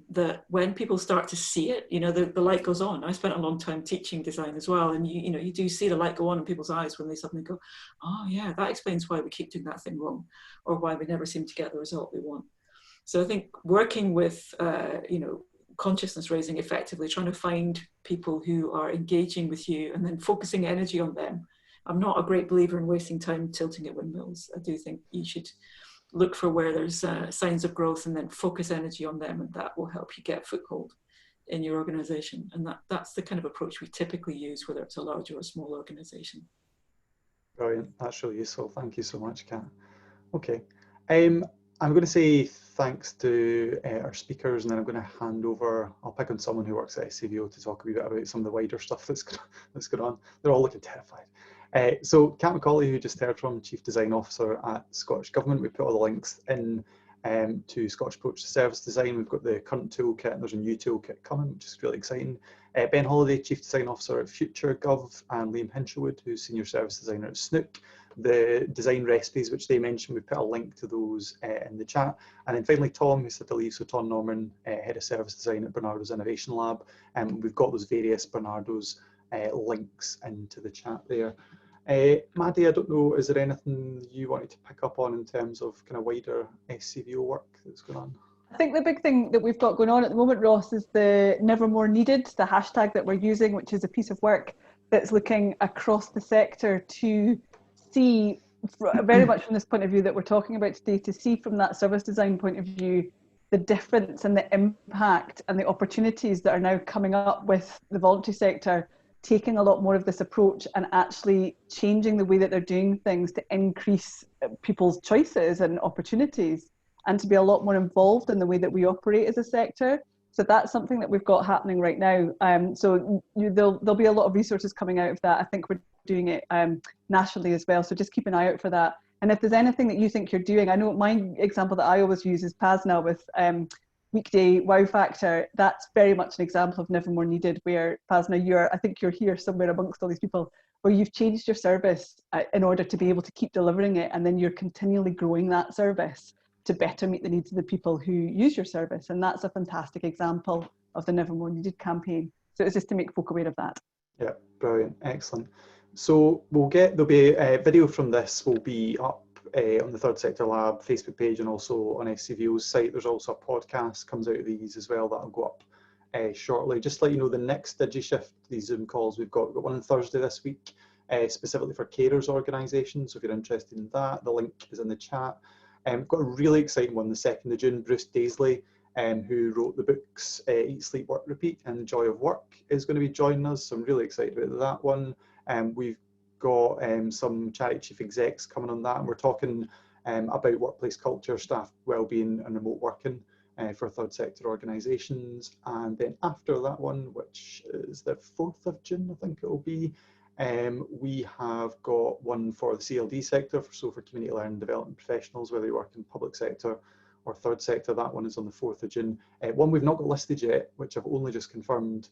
that when people start to see it, you know, the light goes on. I spent a long time teaching design as well. And you do see the light go on in people's eyes when they suddenly go, oh yeah, that explains why we keep doing that thing wrong, or why we never seem to get the result we want. So I think working with, consciousness raising effectively, trying to find people who are engaging with you and then focusing energy on them. I'm not a great believer in wasting time tilting at windmills. I do think you should look for where there's signs of growth and then focus energy on them, and that will help you get a foothold in your organization. And that's the kind of approach we typically use, whether it's a large or a small organization. Brilliant, that's really useful. Thank you so much, Kat. Okay, I'm going to say thanks to our speakers, and then I'm going to hand over, I'll pick on someone who works at SCVO to talk a wee bit about some of the wider stuff that's going on. They're all looking terrified. So Kat Macaulay, who just heard from, Chief Design Officer at Scottish Government, we put all the links in to Scottish Approach to Service Design. We've got the current toolkit, and there's a new toolkit coming, which is really exciting. Ben Holliday, Chief Design Officer at FutureGov, and Liam Hinshelwood, who's Senior Service Designer at Snook. The design recipes, which they mentioned, we put a link to those in the chat. And then finally, Tom, who's had to leave, so Tom Norman, Head of Service Design at Barnardo's Innovation Lab. And we've got those various Barnardo's links into the chat there. Maddie, I don't know, is there anything you wanted to pick up on in terms of kind of wider SCVO work that's going on? I think the big thing that we've got going on at the moment, Ross, is the Never More Needed, the hashtag that we're using, which is a piece of work that's looking across the sector to see, very much from this point of view that we're talking about today, to see from that service design point of view the difference and the impact and the opportunities that are now coming up with the voluntary sector taking a lot more of this approach and actually changing the way that they're doing things to increase people's choices and opportunities, and to be a lot more involved in the way that we operate as a sector. So that's something that we've got happening right now. So there'll be a lot of resources coming out of that. I think we're doing it nationally as well. So just keep an eye out for that. And if there's anything that you think you're doing, I know my example that I always use is PASNA with weekday wow factor. That's very much an example of never more needed, where PASNA, I think you're here somewhere amongst all these people, where you've changed your service in order to be able to keep delivering it, and then you're continually growing that service to better meet the needs of the people who use your service. And that's a fantastic example of the Never More Needed campaign. So it's just to make folk aware of that. Yeah, brilliant, excellent. So there'll be a video from this will be up on the Third Sector Lab Facebook page and also on SCVO's site. There's also a podcast comes out of these as well that'll go up shortly. Just to let you know, the next DigiShift, these Zoom calls, we've got one on Thursday this week, specifically for carers organisations. So if you're interested in that, the link is in the chat. We've got a really exciting one, the 2nd of June. Bruce Daisley, who wrote the books Eat, Sleep, Work, Repeat and The Joy of Work, is going to be joining us. So I'm really excited about that one. We've got some charity chief execs coming on that, and we're talking about workplace culture, staff wellbeing and remote working for third sector organisations. And then after that one, which is the 4th of June, I think it will be, we have got one for the CLD sector, so for community learning development professionals, whether you work in public sector or third sector. That one is on the 4th of June. One we've not got listed yet, which I've only just confirmed.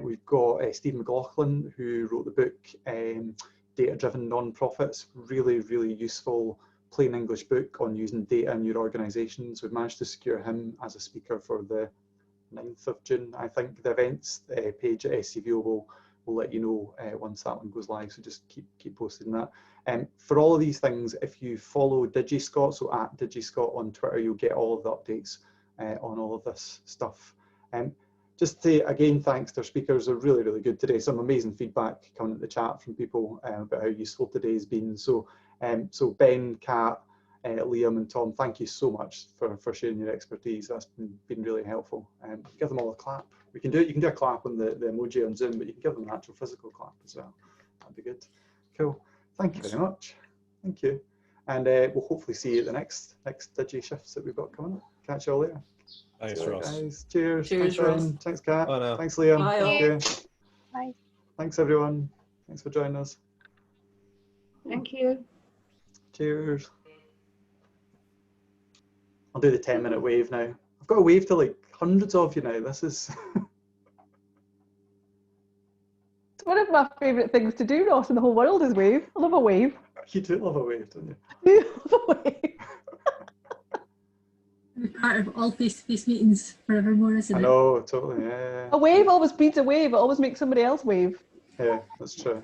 We've got Stephen McLaughlin, who wrote the book Data-Driven Non-Profits, really, really useful plain English book on using data in your organisations. We've managed to secure him as a speaker for the 9th of June. I think the events page at SCVO will let you know once that one goes live, so just keep posting that. For all of these things, if you follow DigiScott, so at DigiScott on Twitter, you'll get all of the updates on all of this stuff. Just to, again, thanks to our speakers, they're really, really good today. Some amazing feedback coming at the chat from people about how useful today's been. So, so Ben, Kat, Liam and Tom, thank you so much for sharing your expertise. That's been really helpful. Give them all a clap. You can do a clap on the emoji on Zoom, but you can give them an actual physical clap as well. That'd be good. Cool. Thank you very much. Thank you. And we'll hopefully see you at the next DigiShifts that we've got coming up. Catch you all later. Thanks, Ross. Guys. Cheers. Cheers, Thanks, Ross. Ben. Thanks, Kat. Bye now. Thanks, Liam. Bye, Thank all. you. Bye. Thanks, everyone. Thanks for joining us. Thank you. Cheers. I'll do the 10-minute wave now. I've got to wave to like hundreds of you now. This is... It's one of my favourite things to do, Ross, in the whole world is wave. I love a wave. You do love a wave, don't you? I love a wave. Be part of all face-to-face meetings forevermore, isn't it? I know, totally, yeah. A wave always beats a wave. It always makes somebody else wave. Yeah, that's true.